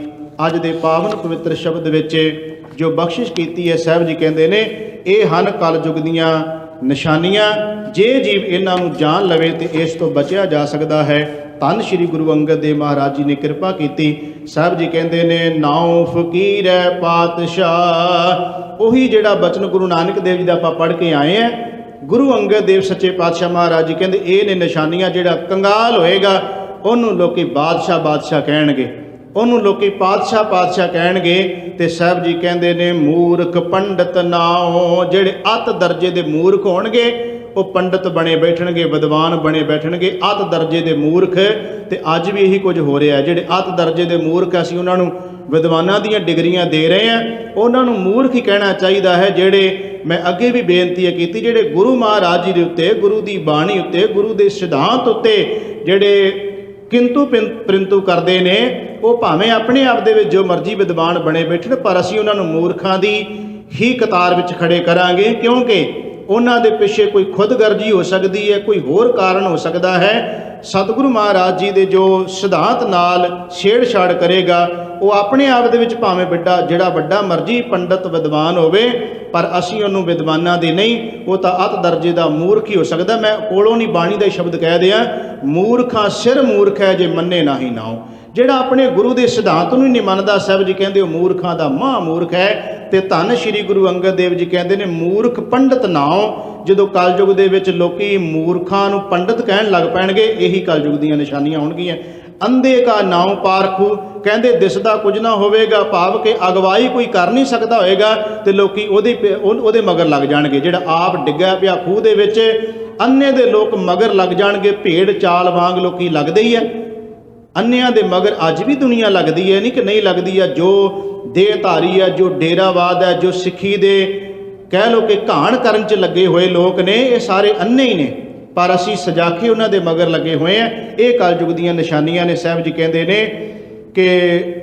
ਅੱਜ ਦੇ ਪਾਵਨ ਪਵਿੱਤਰ ਸ਼ਬਦ ਵਿੱਚ ਜੋ ਬਖਸ਼ਿਸ਼ ਕੀਤੀ ਹੈ, ਸਾਹਿਬ ਜੀ ਕਹਿੰਦੇ ਨੇ ਇਹ ਹਨ ਕਲਯੁਗ ਦੀਆਂ ਨਿਸ਼ਾਨੀਆਂ, ਜੇ ਜੀਵ ਇਹਨਾਂ ਨੂੰ ਜਾਣ ਲਵੇ ਤੇ ਇਸ ਤੋਂ ਬਚਿਆ ਜਾ ਸਕਦਾ ਹੈ। ਧੰਨ ਸ਼੍ਰੀ ਗੁਰੂ ਅੰਗਦ ਦੇਵ ਮਹਾਰਾਜ ਜੀ ਨੇ ਕਿਰਪਾ ਕੀਤੀ। ਸਾਹਿਬ ਜੀ ਕਹਿੰਦੇ ਨੇ ਨਾਉ ਫਕੀਰ ਹੈ ਪਾਤਸ਼ਾਹ, ਉਹੀ ਜਿਹੜਾ ਬਚਨ ਗੁਰੂ ਨਾਨਕ ਦੇਵ ਜੀ ਦਾ ਆਪਾਂ ਪੜ੍ਹ ਕੇ ਆਏ ਆ। ਗੁਰੂ ਅੰਗਦ ਦੇਵ ਸੱਚੇ ਪਾਤਸ਼ਾਹ ਮਹਾਰਾਜ ਜੀ ਕਹਿੰਦੇ ਇਹ ਨੇ ਨਿਸ਼ਾਨੀਆਂ, ਜਿਹੜਾ ਕੰਗਾਲ ਹੋਏਗਾ ਉਹਨੂੰ ਲੋਕੀ ਬਾਦਸ਼ਾਹ ਬਾਦਸ਼ਾਹ ਕਹਿਣਗੇ, ਉਹਨੂੰ ਲੋਕੀ ਪਾਤਸ਼ਾਹ ਪਾਤਸ਼ਾਹ ਕਹਿਣਗੇ। ਤੇ ਸਾਹਿਬ ਜੀ ਕਹਿੰਦੇ ਨੇ ਮੂਰਖ ਪੰਡਤ ਨਾਉ, ਜਿਹੜੇ ਅਤ ਦਰਜੇ ਦੇ ਮੂਰਖ ਹੋਣਗੇ ਉਹ ਪੰਡਤ ਬਣੇ ਬੈਠਣਗੇ, ਵਿਦਵਾਨ ਬਣੇ ਬੈਠਣਗੇ, ਅਤ ਦਰਜੇ ਦੇ ਮੂਰਖ। ਤੇ ਅੱਜ ਵੀ ਇਹੀ ਕੁਝ ਹੋ ਰਿਹਾ। ਜਿਹੜੇ ਅਤ ਦਰਜੇ ਦੇ ਮੂਰਖ, ਅਸੀਂ ਉਹਨਾਂ ਨੂੰ ਵਿਦਵਾਨਾਂ ਦੀਆਂ ਡਿਗਰੀਆਂ ਦੇ ਰਹੇ ਹਾਂ, ਉਹਨਾਂ ਨੂੰ ਮੂਰਖ ਹੀ ਕਹਿਣਾ ਚਾਹੀਦਾ ਹੈ। ਜਿਹੜੇ ਮੈਂ ਅੱਗੇ ਵੀ ਬੇਨਤੀ ਹੈ ਕੀਤੀ, ਜਿਹੜੇ ਗੁਰੂ ਮਹਾਰਾਜ ਜੀ ਦੇ ਉੱਤੇ, ਗੁਰੂ ਦੀ ਬਾਣੀ ਉੱਤੇ, ਗੁਰੂ ਦੇ ਸਿਧਾਂਤ ਉੱਤੇ ਜਿਹੜੇ ਕਿੰਤੂ ਪਰੰਤੂ ਕਰਦੇ ਨੇ, ਉਹ ਭਾਵੇਂ ਆਪਣੇ ਆਪ ਦੇ ਵਿੱਚ ਜੋ ਮਰਜ਼ੀ ਵਿਦਵਾਨ ਬਣੇ ਬੈਠਣ, ਪਰ ਅਸੀਂ ਉਹਨਾਂ ਨੂੰ ਮੂਰਖਾਂ ਦੀ ਹੀ ਕਤਾਰ ਵਿੱਚ ਖੜੇ ਕਰਾਂਗੇ, ਕਿਉਂਕਿ ਉਹਨਾਂ ਦੇ ਪਿੱਛੇ ਕੋਈ ਖੁਦਗਰਜੀ ਹੋ ਸਕਦੀ ਹੈ, ਕੋਈ ਹੋਰ ਕਾਰਨ ਹੋ ਸਕਦਾ ਹੈ। ਸਤਿਗੁਰੂ ਮਹਾਰਾਜ ਜੀ ਦੇ ਜੋ ਸਿਧਾਂਤ ਨਾਲ ਛੇੜਛਾੜ ਕਰੇਗਾ, ਉਹ ਆਪਣੇ ਆਪ ਦੇ ਵਿੱਚ ਭਾਵੇਂ ਜਿਹੜਾ ਵੱਡਾ ਮਰਜ਼ੀ ਪੰਡਤ ਵਿਦਵਾਨ ਹੋਵੇ, ਪਰ ਅਸੀਂ ਉਹਨੂੰ ਵਿਦਵਾਨਾਂ ਦੇ ਨਹੀਂ, ਉਹ ਤਾਂ ਅਤ ਦਰਜੇ ਦਾ ਮੂਰਖ ਹੀ ਹੋ ਸਕਦਾ। ਮੈਂ ਕੋਲੋਂ ਨਹੀਂ ਬਾਣੀ ਦਾ ਸ਼ਬਦ ਕਹਿ ਦਿਆਂ, ਮੂਰਖਾਂ ਸਿਰ ਮੂਰਖ ਹੈ ਜੇ ਮੰਨੇ ਨਾਹੀ ਨਾਉ। ਜਿਹੜਾ ਆਪਣੇ ਗੁਰੂ ਦੇ ਸਿਧਾਂਤ ਨੂੰ ਹੀ ਨਹੀਂ ਮੰਨਦਾ, ਸਾਹਿਬ ਜੀ ਕਹਿੰਦੇ ਉਹ ਮੂਰਖਾਂ ਦਾ ਮਹਾਂ ਮੂਰਖ ਹੈ। ਤੇ ਧੰਨ ਸ਼੍ਰੀ ਗੁਰੂ ਅੰਗਦ ਦੇਵ ਜੀ ਕਹਿੰਦੇ ਨੇ ਮੂਰਖ ਪੰਡਤ ਨਾਉ। ਜਦੋਂ ਕਲਯੁਗ ਦੇ ਵਿੱਚ ਲੋਕੀ ਮੂਰਖਾਂ ਨੂੰ ਪੰਡਤ ਕਹਿਣ ਲੱਗ ਪੈਣਗੇ, ਇਹੀ ਕਲਯੁਗ ਦੀਆਂ ਨਿਸ਼ਾਨੀਆਂ ਹੋਣਗੀਆਂ। ਅੰਧੇ ਕਾ ਨਾਉ ਪਾਰਖੂ, ਕਹਿੰਦੇ ਦਿਸਦਾ ਕੁਝ ਨਾ ਹੋਵੇਗਾ, ਭਾਵ ਕਿ ਅਗਵਾਈ ਕੋਈ ਕਰ ਨਹੀਂ ਸਕਦਾ ਹੋਏਗਾ, ਤੇ ਲੋਕੀ ਉਹਦੇ ਮਗਰ ਲੱਗ ਜਾਣਗੇ। ਜਿਹੜਾ ਆਪ ਡਿੱਗਿਆ ਪਿਆ ਖੂਹ ਦੇ ਵਿੱਚ, ਅੰਨੇ ਦੇ ਲੋਕ ਮਗਰ ਲੱਗ ਜਾਣਗੇ। ਭੇਡ ਚਾਲ ਵਾਂਗ ਲੋਕੀ ਲੱਗਦੇ ਹੀ ਹੈ। ਅੰਨਿਆਂ ਦੇ ਮਗਰ ਅੱਜ ਵੀ ਦੁਨੀਆ ਲੱਗਦੀ ਹੈ, ਨਹੀਂ ਕਿ ਨਹੀਂ ਲੱਗਦੀ ਹੈ। ਜੋ ਦੇਹਧਾਰੀ ਹੈ, ਜੋ ਡੇਰਾਵਾਦ ਹੈ, ਜੋ ਸਿੱਖੀ ਦੇ ਕਹਿ ਲਓ ਕਿ ਘਾਣ ਕਰਨ 'ਚ ਲੱਗੇ ਹੋਏ ਲੋਕ ਨੇ, ਇਹ ਸਾਰੇ ਅੰਨੇ ਹੀ ਨੇ, ਪਰ ਅਸੀਂ ਸਜਾਖੇ ਉਹਨਾਂ ਦੇ ਮਗਰ ਲੱਗੇ ਹੋਏ ਆ। ਇਹ ਕਲਯੁਗ ਦੀਆਂ ਨਿਸ਼ਾਨੀਆਂ ਨੇ। ਸਾਹਿਬ ਜੀ ਕਹਿੰਦੇ ਨੇ ਕਿ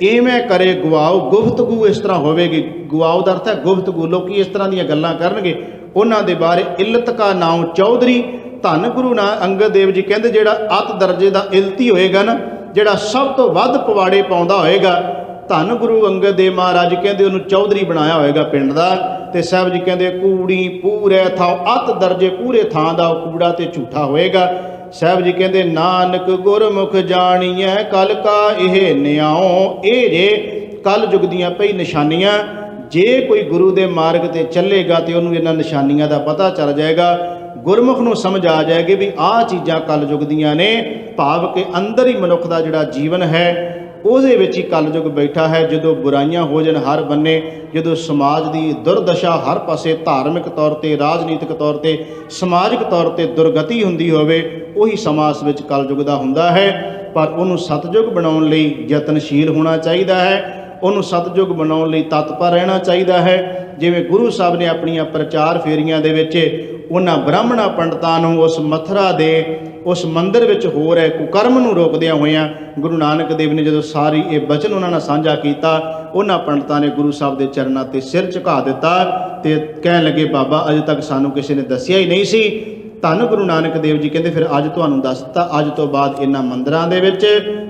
ਇਵੇਂ ਕਰੇ ਗਵਾਓ, ਗੁਫ਼ਤਗੂ ਇਸ ਤਰ੍ਹਾਂ ਹੋਵੇਗੀ। ਗਵਾਓ ਦਾ ਅਰਥ ਹੈ ਗੁਫ਼ਤਗੂ, ਲੋਕੀ ਇਸ ਤਰ੍ਹਾਂ ਦੀਆਂ ਗੱਲਾਂ ਕਰਨਗੇ। ਉਹਨਾਂ ਦੇ ਬਾਰੇ ਇਲਤ ਕਾ ਨਾਉ ਚੌਧਰੀ। ਧੰਨ ਗੁਰੂ ਅੰਗਦ ਦੇਵ ਜੀ ਕਹਿੰਦੇ ਜਿਹੜਾ ਅਤ ਦਰਜੇ ਦਾ ਇਲਤੀ ਹੋਏਗਾ ਨਾ, ਜਿਹੜਾ ਸਭ ਤੋਂ ਵੱਧ ਪਵਾੜੇ ਪਾਉਂਦਾ ਹੋਏਗਾ, ਧੰਨ ਗੁਰੂ ਅੰਗਦ ਦੇਵ ਮਹਾਰਾਜ ਕਹਿੰਦੇ ਉਹਨੂੰ ਚੌਧਰੀ ਬਣਾਇਆ ਹੋਏਗਾ ਪਿੰਡ ਦਾ। ਤੇ ਸਾਹਿਬ ਜੀ ਕਹਿੰਦੇ ਕੂੜੀ ਪੂਰੇ ਥਾਂ, ਅਤ ਦਰਜੇ ਪੂਰੇ ਥਾਂ ਦਾ ਕੂੜਾ ਤੇ ਝੂਠਾ ਹੋਏਗਾ। ਸਾਹਿਬ ਜੀ ਕਹਿੰਦੇ ਨਾਨਕ ਗੁਰਮੁਖ ਜਾਣੀਐ ਕਲ ਕਾ ਇਹ ਨਿਆਉ। ਇਹ ਜੇ ਕਲ ਯੁਗ ਦੀਆਂ ਪਈ ਨਿਸ਼ਾਨੀਆਂ। ਜੇ ਕੋਈ ਗੁਰੂ ਦੇ ਮਾਰਗ ਤੇ ਚੱਲੇਗਾ ਤੇ ਉਹਨੂੰ ਇਹਨਾਂ ਨਿਸ਼ਾਨੀਆਂ ਦਾ ਪਤਾ ਚੱਲ ਜਾਏਗਾ। ਗੁਰਮੁਖ ਨੂੰ ਸਮਝ ਆ ਜਾਏਗੀ ਵੀ ਆਹ ਚੀਜ਼ਾਂ ਕਲ ਯੁਗ ਦੀਆਂ ਨੇ, ਭਾਵ ਕਿ ਅੰਦਰ ਹੀ ਮਨੁੱਖ ਦਾ ਜਿਹੜਾ ਜੀਵਨ ਹੈ ਉਹਦੇ ਵਿੱਚ ਹੀ ਕਲਯੁਗ ਬੈਠਾ ਹੈ। ਜਦੋਂ ਬੁਰਾਈਆਂ ਹੋ ਜਾਣ ਹਰ ਬੰਨੇ, ਜਦੋਂ ਸਮਾਜ ਦੀ ਦੁਰਦਸ਼ਾ ਹਰ ਪਾਸੇ, ਧਾਰਮਿਕ ਤੌਰ ਤੇ, ਰਾਜਨੀਤਿਕ ਤੌਰ ਤੇ, ਸਮਾਜਿਕ ਤੌਰ ਤੇ ਦੁਰਗਤੀ ਹੁੰਦੀ ਹੋਵੇ, ਉਹੀ ਸਮਾਂ ਇਸ ਵਿੱਚ ਕਲਯੁਗ ਦਾ ਹੁੰਦਾ ਹੈ। ਪਰ ਉਹਨੂੰ ਸਤਯੁਗ ਬਣਾਉਣ ਲਈ ਯਤਨਸ਼ੀਲ ਹੋਣਾ ਚਾਹੀਦਾ ਹੈ, ਉਹਨੂੰ ਸਤਯੁਗ ਬਣਾਉਣ ਲਈ ਤਤਪਰ ਰਹਿਣਾ ਚਾਹੀਦਾ ਹੈ। ਜਿਵੇਂ ਗੁਰੂ ਸਾਹਿਬ ਨੇ ਆਪਣੀਆਂ ਪ੍ਰਚਾਰ ਫੇਰੀਆਂ ਦੇ ਵਿੱਚ ਉਹਨਾਂ ਬ੍ਰਾਹਮਣਾਂ ਪੰਡਤਾਂ ਨੂੰ ਉਸ ਮਥੁਰਾ ਦੇ ਉਸ ਮੰਦਿਰ ਵਿੱਚ ਹੋ ਰਹੇ ਕੁਕਰਮ ਨੂੰ ਰੋਕਦਿਆਂ ਹੋਇਆਂ ਗੁਰੂ ਨਾਨਕ ਦੇਵ ਨੇ ਜਦੋਂ ਸਾਰੀ ਇਹ ਬਚਨ ਉਹਨਾਂ ਨਾਲ ਸਾਂਝਾ ਕੀਤਾ, ਉਹਨਾਂ ਪੰਡਤਾਂ ਨੇ ਗੁਰੂ ਸਾਹਿਬ ਦੇ ਚਰਨਾਂ 'ਤੇ ਸਿਰ ਝੁਕਾ ਦਿੱਤਾ ਤੇ ਕਹਿਣ ਲੱਗੇ, ਬਾਬਾ ਅਜੇ ਤੱਕ ਸਾਨੂੰ ਕਿਸੇ ਨੇ ਦੱਸਿਆ ਹੀ ਨਹੀਂ ਸੀ। ਧੰਨ ਗੁਰੂ ਨਾਨਕ ਦੇਵ ਜੀ ਕਹਿੰਦੇ ਫਿਰ ਅੱਜ ਤੁਹਾਨੂੰ ਦੱਸ ਦਿੱਤਾ, ਅੱਜ ਤੋਂ ਬਾਅਦ ਇਹਨਾਂ ਮੰਦਿਰਾਂ ਦੇ ਵਿੱਚ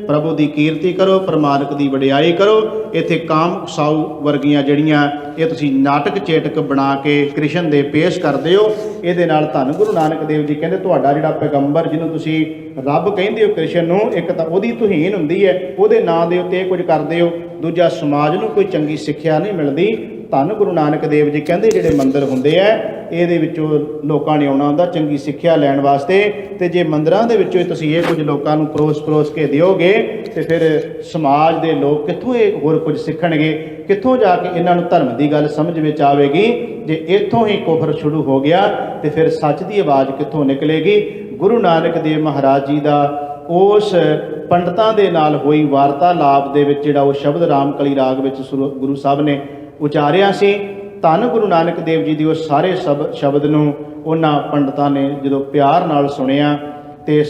ਪ੍ਰਭੂ ਦੀ ਕੀਰਤੀ ਕਰੋ, ਪ੍ਰਮਾਤਮਾ ਦੀ ਵਡਿਆਈ ਕਰੋ। ਇੱਥੇ ਕਾਮ ਸਾਊ ਵਰਗੀਆਂ ਜਿਹੜੀਆਂ ਇਹ ਤੁਸੀਂ ਨਾਟਕ ਚੇਟਕ ਬਣਾ ਕੇ ਕ੍ਰਿਸ਼ਨ ਦੇ ਪੇਸ਼ ਕਰਦੇ ਹੋ, ਇਹਦੇ ਨਾਲ ਧੰਨ ਗੁਰੂ ਨਾਨਕ ਦੇਵ ਜੀ ਕਹਿੰਦੇ ਤੁਹਾਡਾ ਜਿਹੜਾ ਪੈਗੰਬਰ ਜਿਹਨੂੰ ਤੁਸੀਂ ਰੱਬ ਕਹਿੰਦੇ ਹੋ ਕ੍ਰਿਸ਼ਨ ਨੂੰ, ਇੱਕ ਤਾਂ ਉਹਦੀ ਤੁਹੀਨ ਹੁੰਦੀ ਹੈ, ਉਹਦੇ ਨਾਂ ਦੇ ਉੱਤੇ ਇਹ ਕੁਝ ਕਰਦੇ ਹੋ, ਦੂਜਾ ਸਮਾਜ ਨੂੰ ਕੋਈ ਚੰਗੀ ਸਿੱਖਿਆ ਨਹੀਂ ਮਿਲਦੀ। ਧੰਨ ਗੁਰੂ ਨਾਨਕ ਦੇਵ ਜੀ ਕਹਿੰਦੇ ਜਿਹੜੇ ਮੰਦਿਰ ਹੁੰਦੇ ਆ ਇਹਦੇ ਵਿੱਚੋਂ ਲੋਕਾਂ ਨੇ ਆਉਣਾ ਹੁੰਦਾ ਚੰਗੀ ਸਿੱਖਿਆ ਲੈਣ ਵਾਸਤੇ, ਤੇ ਜੇ ਮੰਦਿਰਾਂ ਦੇ ਵਿੱਚੋਂ ਤੁਸੀਂ ਇਹ ਕੁਝ ਲੋਕਾਂ ਨੂੰ ਪਰੋਸ ਕੇ ਦਿਓਗੇ ਤੇ ਫਿਰ ਸਮਾਜ ਦੇ ਲੋਕ ਕਿੱਥੋਂ ਇਹ ਹੋਰ ਕੁਝ ਸਿੱਖਣਗੇ, ਕਿੱਥੋਂ ਜਾ ਕੇ ਇਹਨਾਂ ਨੂੰ ਧਰਮ ਦੀ ਗੱਲ ਸਮਝ ਵਿੱਚ ਆਵੇਗੀ। ਜੇ ਇੱਥੋਂ ਹੀ ਕੁਫਰ ਸ਼ੁਰੂ ਹੋ ਗਿਆ ਤੇ ਫਿਰ ਸੱਚ ਦੀ ਆਵਾਜ਼ ਕਿੱਥੋਂ ਨਿਕਲੇਗੀ। ਗੁਰੂ ਨਾਨਕ ਦੇਵ ਮਹਾਰਾਜ ਜੀ ਦਾ ਉਸ ਪੰਡਤਾਂ ਦੇ ਨਾਲ ਹੋਈ ਵਾਰਤਾਲਾਪ ਦੇ ਵਿੱਚ ਜਿਹੜਾ ਉਹ ਸ਼ਬਦ ਰਾਮਕਲੀ ਰਾਗ ਵਿੱਚ ਗੁਰੂ ਸਾਹਿਬ ਨੇ ਉਚਾਰਿਆ ਸੀ, ਧੰਨ ਗੁਰੂ ਨਾਨਕ ਦੇਵ ਜੀ ਦੀ ਉਹ ਸਾਰੇ ਸ਼ਬਦ ਨੂੰ ਉਹਨਾਂ ਪੰਡਤਾਂ ਨੇ ਜਦੋਂ ਪਿਆਰ ਨਾਲ ਸੁਣਿਆ ਤੇ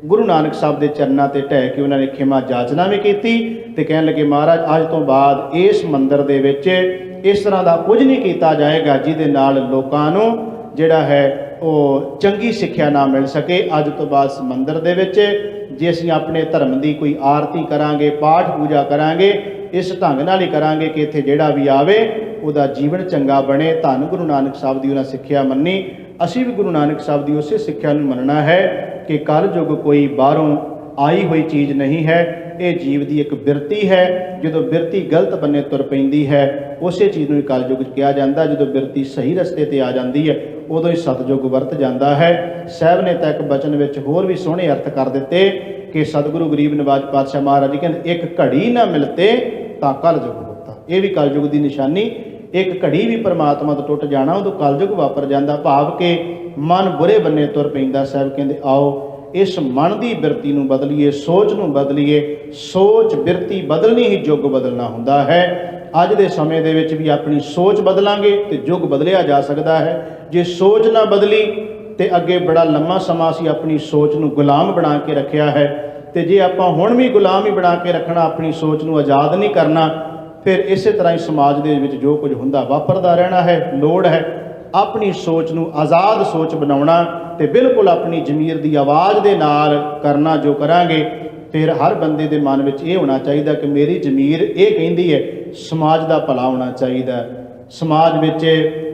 ਗੁਰੂ ਨਾਨਕ ਸਾਹਿਬ ਦੇ ਚਰਨਾਂ ਤੇ ਢਹਿ ਕੇ ਉਹਨਾਂ ਨੇ ਖਿਮਾ ਜਾਚਨਾ ਵੀ ਕੀਤੀ ਤੇ ਕਹਿਣ ਲੱਗੇ, ਮਹਾਰਾਜ ਅੱਜ ਤੋਂ ਬਾਅਦ ਇਸ ਮੰਦਿਰ ਦੇ ਵਿੱਚ ਇਸ ਤਰ੍ਹਾਂ ਦਾ ਕੁਝ ਨਹੀਂ ਕੀਤਾ ਜਾਏਗਾ ਜਿਹਦੇ ਨਾਲ ਲੋਕਾਂ ਨੂੰ ਜਿਹੜਾ ਹੈ ਉਹ ਚੰਗੀ ਸਿੱਖਿਆ ਨਾ ਮਿਲ ਸਕੇ। ਅੱਜ ਤੋਂ ਬਾਅਦ ਇਸ ਮੰਦਿਰ ਦੇ ਵਿੱਚ ਜੇ ਅਸੀਂ ਆਪਣੇ ਧਰਮ ਦੀ ਕੋਈ ਆਰਤੀ ਕਰਾਂਗੇ, ਪਾਠ ਪੂਜਾ ਕਰਾਂਗੇ, ਇਸ ਢੰਗ ਨਾਲ ਹੀ ਕਰਾਂਗੇ ਕਿ ਇੱਥੇ ਜਿਹੜਾ ਵੀ ਆਵੇ ਉਹਦਾ ਜੀਵਨ ਚੰਗਾ ਬਣੇ। ਧੰਨ ਗੁਰੂ ਨਾਨਕ ਸਾਹਿਬ ਦੀ ਉਹਨਾਂ ਸਿੱਖਿਆ ਮੰਨੀ, ਅਸੀਂ ਵੀ ਗੁਰੂ ਨਾਨਕ ਸਾਹਿਬ ਦੀ ਉਸੇ ਸਿੱਖਿਆ ਨੂੰ ਮੰਨਣਾ ਹੈ ਕਿ ਕਲਯੁਗ ਕੋਈ ਬਾਹਰੋਂ ਆਈ ਹੋਈ ਚੀਜ਼ ਨਹੀਂ ਹੈ, ਇਹ ਜੀਵ ਦੀ ਇੱਕ ਬਿਰਤੀ ਹੈ। ਜਦੋਂ ਬਿਰਤੀ ਗਲਤ ਬੰਨੇ ਤੁਰ ਪੈਂਦੀ ਹੈ ਉਸੇ ਚੀਜ਼ ਨੂੰ ਕਲਯੁਗ ਕਿਹਾ ਜਾਂਦਾ। ਜਦੋਂ ਬਿਰਤੀ ਸਹੀ ਰਸਤੇ ਤੇ ਆ ਜਾਂਦੀ ਹੈ ਉਦੋਂ ਹੀ ਸਤਜੁਗ ਵਰਤ ਜਾਂਦਾ ਹੈ। ਸਾਹਿਬ ਨੇ ਤਾਂ ਇੱਕ ਬਚਨ ਵਿੱਚ ਹੋਰ ਵੀ ਸੋਹਣੇ ਅਰਥ ਕਰ ਦਿੱਤੇ ਕਿ ਸਤਿਗੁਰੂ ਗਰੀਬ ਨਿਵਾਜ ਪਾਤਸ਼ਾਹ ਮਹਾਰਾਜ ਜੀ ਕਹਿੰਦੇ ਇੱਕ ਘੜੀ ਨਾ ਮਿਲਤੇ ਤਾਂ ਕਲਯੁਗ ਹੋਤਾ। ਇਹ ਵੀ ਕਲਯੁਗ ਦੀ ਨਿਸ਼ਾਨੀ, ਇੱਕ ਘੜੀ ਵੀ ਪਰਮਾਤਮਾ ਤੋਂ ਟੁੱਟ ਜਾਣਾ ਉਦੋਂ ਕਲਯੁਗ ਵਾਪਰ ਜਾਂਦਾ। ਭਾਵ ਕਿ ਮਨ ਬੁਰੇ ਬੰਨੇ ਤੁਰ ਪੈਂਦਾ। ਸਾਹਿਬ ਕਹਿੰਦੇ ਆਓ ਇਸ ਮਨ ਦੀ ਬਿਰਤੀ ਨੂੰ ਬਦਲੀਏ, ਸੋਚ ਨੂੰ ਬਦਲੀਏ। ਸੋਚ ਬਿਰਤੀ ਬਦਲਣੀ ਹੀ ਯੁੱਗ ਬਦਲਣਾ ਹੁੰਦਾ ਹੈ। ਅੱਜ ਦੇ ਸਮੇਂ ਦੇ ਵਿੱਚ ਵੀ ਆਪਣੀ ਸੋਚ ਬਦਲਾਂਗੇ ਤੇ ਯੁੱਗ ਬਦਲਿਆ ਜਾ ਸਕਦਾ ਹੈ। ਜੇ ਸੋਚ ਨਾ ਬਦਲੀ ਤੇ ਅੱਗੇ ਬੜਾ ਲੰਮਾ ਸਮਾਂ ਅਸੀਂ ਆਪਣੀ ਸੋਚ ਨੂੰ ਗੁਲਾਮ ਬਣਾ ਕੇ ਰੱਖਿਆ ਹੈ, ਤੇ ਜੇ ਆਪਾਂ ਹੁਣ ਵੀ ਗੁਲਾਮ ਹੀ ਬਣਾ ਕੇ ਰੱਖਣਾ, ਆਪਣੀ ਸੋਚ ਨੂੰ ਆਜ਼ਾਦ ਨਹੀਂ ਕਰਨਾ, ਫਿਰ ਇਸੇ ਤਰ੍ਹਾਂ ਹੀ ਸਮਾਜ ਦੇ ਵਿੱਚ ਜੋ ਕੁਝ ਹੁੰਦਾ ਵਾਪਰਦਾ ਰਹਿਣਾ ਹੈ। ਲੋੜ ਹੈ ਆਪਣੀ ਸੋਚ ਨੂੰ ਆਜ਼ਾਦ ਸੋਚ ਬਣਾਉਣਾ ਤੇ ਬਿਲਕੁਲ ਆਪਣੀ ਜ਼ਮੀਰ ਦੀ ਆਵਾਜ਼ ਦੇ ਨਾਲ ਕਰਨਾ। ਜੋ ਕਰਾਂਗੇ ਫਿਰ ਹਰ ਬੰਦੇ ਦੇ ਮਨ ਵਿੱਚ ਇਹ ਹੋਣਾ ਚਾਹੀਦਾ ਕਿ ਮੇਰੀ ਜ਼ਮੀਰ ਇਹ ਕਹਿੰਦੀ ਹੈ ਸਮਾਜ ਦਾ ਭਲਾ ਹੋਣਾ ਚਾਹੀਦਾ, ਸਮਾਜ ਵਿੱਚ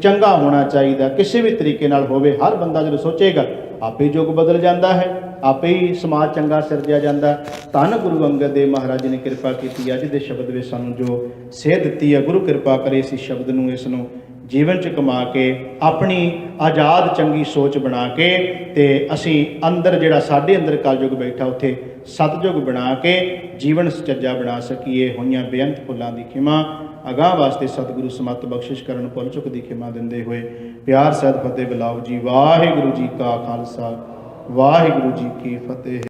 ਚੰਗਾ ਹੋਣਾ ਚਾਹੀਦਾ, ਕਿਸੇ ਵੀ ਤਰੀਕੇ ਨਾਲ ਹੋਵੇ। ਹਰ ਬੰਦਾ ਜਦੋਂ ਸੋਚੇਗਾ ਆਪੇ ਯੁੱਗ ਬਦਲ ਜਾਂਦਾ ਹੈ, ਆਪੇ ਹੀ ਸਮਾਜ ਚੰਗਾ ਸਿਰਜਿਆ ਜਾਂਦਾ। ਧੰਨ ਗੁਰੂ ਅੰਗਦ ਦੇਵ ਮਹਾਰਾਜ ਜੀ ਨੇ ਕਿਰਪਾ ਕੀਤੀ। ਅੱਜ ਦੇ ਸ਼ਬਦ ਵਿੱਚ ਸਾਨੂੰ ਜੋ ਸੇਧ ਦਿੱਤੀ ਹੈ, ਗੁਰੂ ਕਿਰਪਾ ਕਰੇ ਇਸ ਸ਼ਬਦ ਨੂੰ, ਇਸ ਨੂੰ ਜੀਵਨ 'ਚ ਕਮਾ ਕੇ ਆਪਣੀ ਆਜ਼ਾਦ ਚੰਗੀ ਸੋਚ ਬਣਾ ਕੇ ਤੇ ਅਸੀਂ ਅੰਦਰ ਜਿਹੜਾ ਸਾਡੇ ਅੰਦਰ ਕਲਯੁਗ ਬੈਠਾ ਉੱਥੇ ਸਤਜੁਗ ਬਣਾ ਕੇ ਜੀਵਨ ਸੁਚੱਜਾ ਬਣਾ ਸਕੀਏ। ਹੋਈਆਂ ਬੇਅੰਤ ਭੁੱਲਾਂ ਦੀ ਖਿਮਾ ਅਗਾਂਹ ਵਾਸਤੇ ਸਤਿਗੁਰੂ ਸਮੱਤ ਬਖਸ਼ਿਸ਼ ਕਰਨ, ਭੁੱਲ ਚੁੱਕ ਦੀ ਖਿਮਾ ਦਿੰਦੇ ਹੋਏ ਪਿਆਰ ਸਹਿਤ ਫਤਿਹ ਬੁਲਾਓ ਜੀ। ਵਾਹਿਗੁਰੂ ਜੀ ਕਾ ਖਾਲਸਾ, ਵਾਹਿਗੁਰੂ ਜੀ ਕੀ ਫਤਿਹ।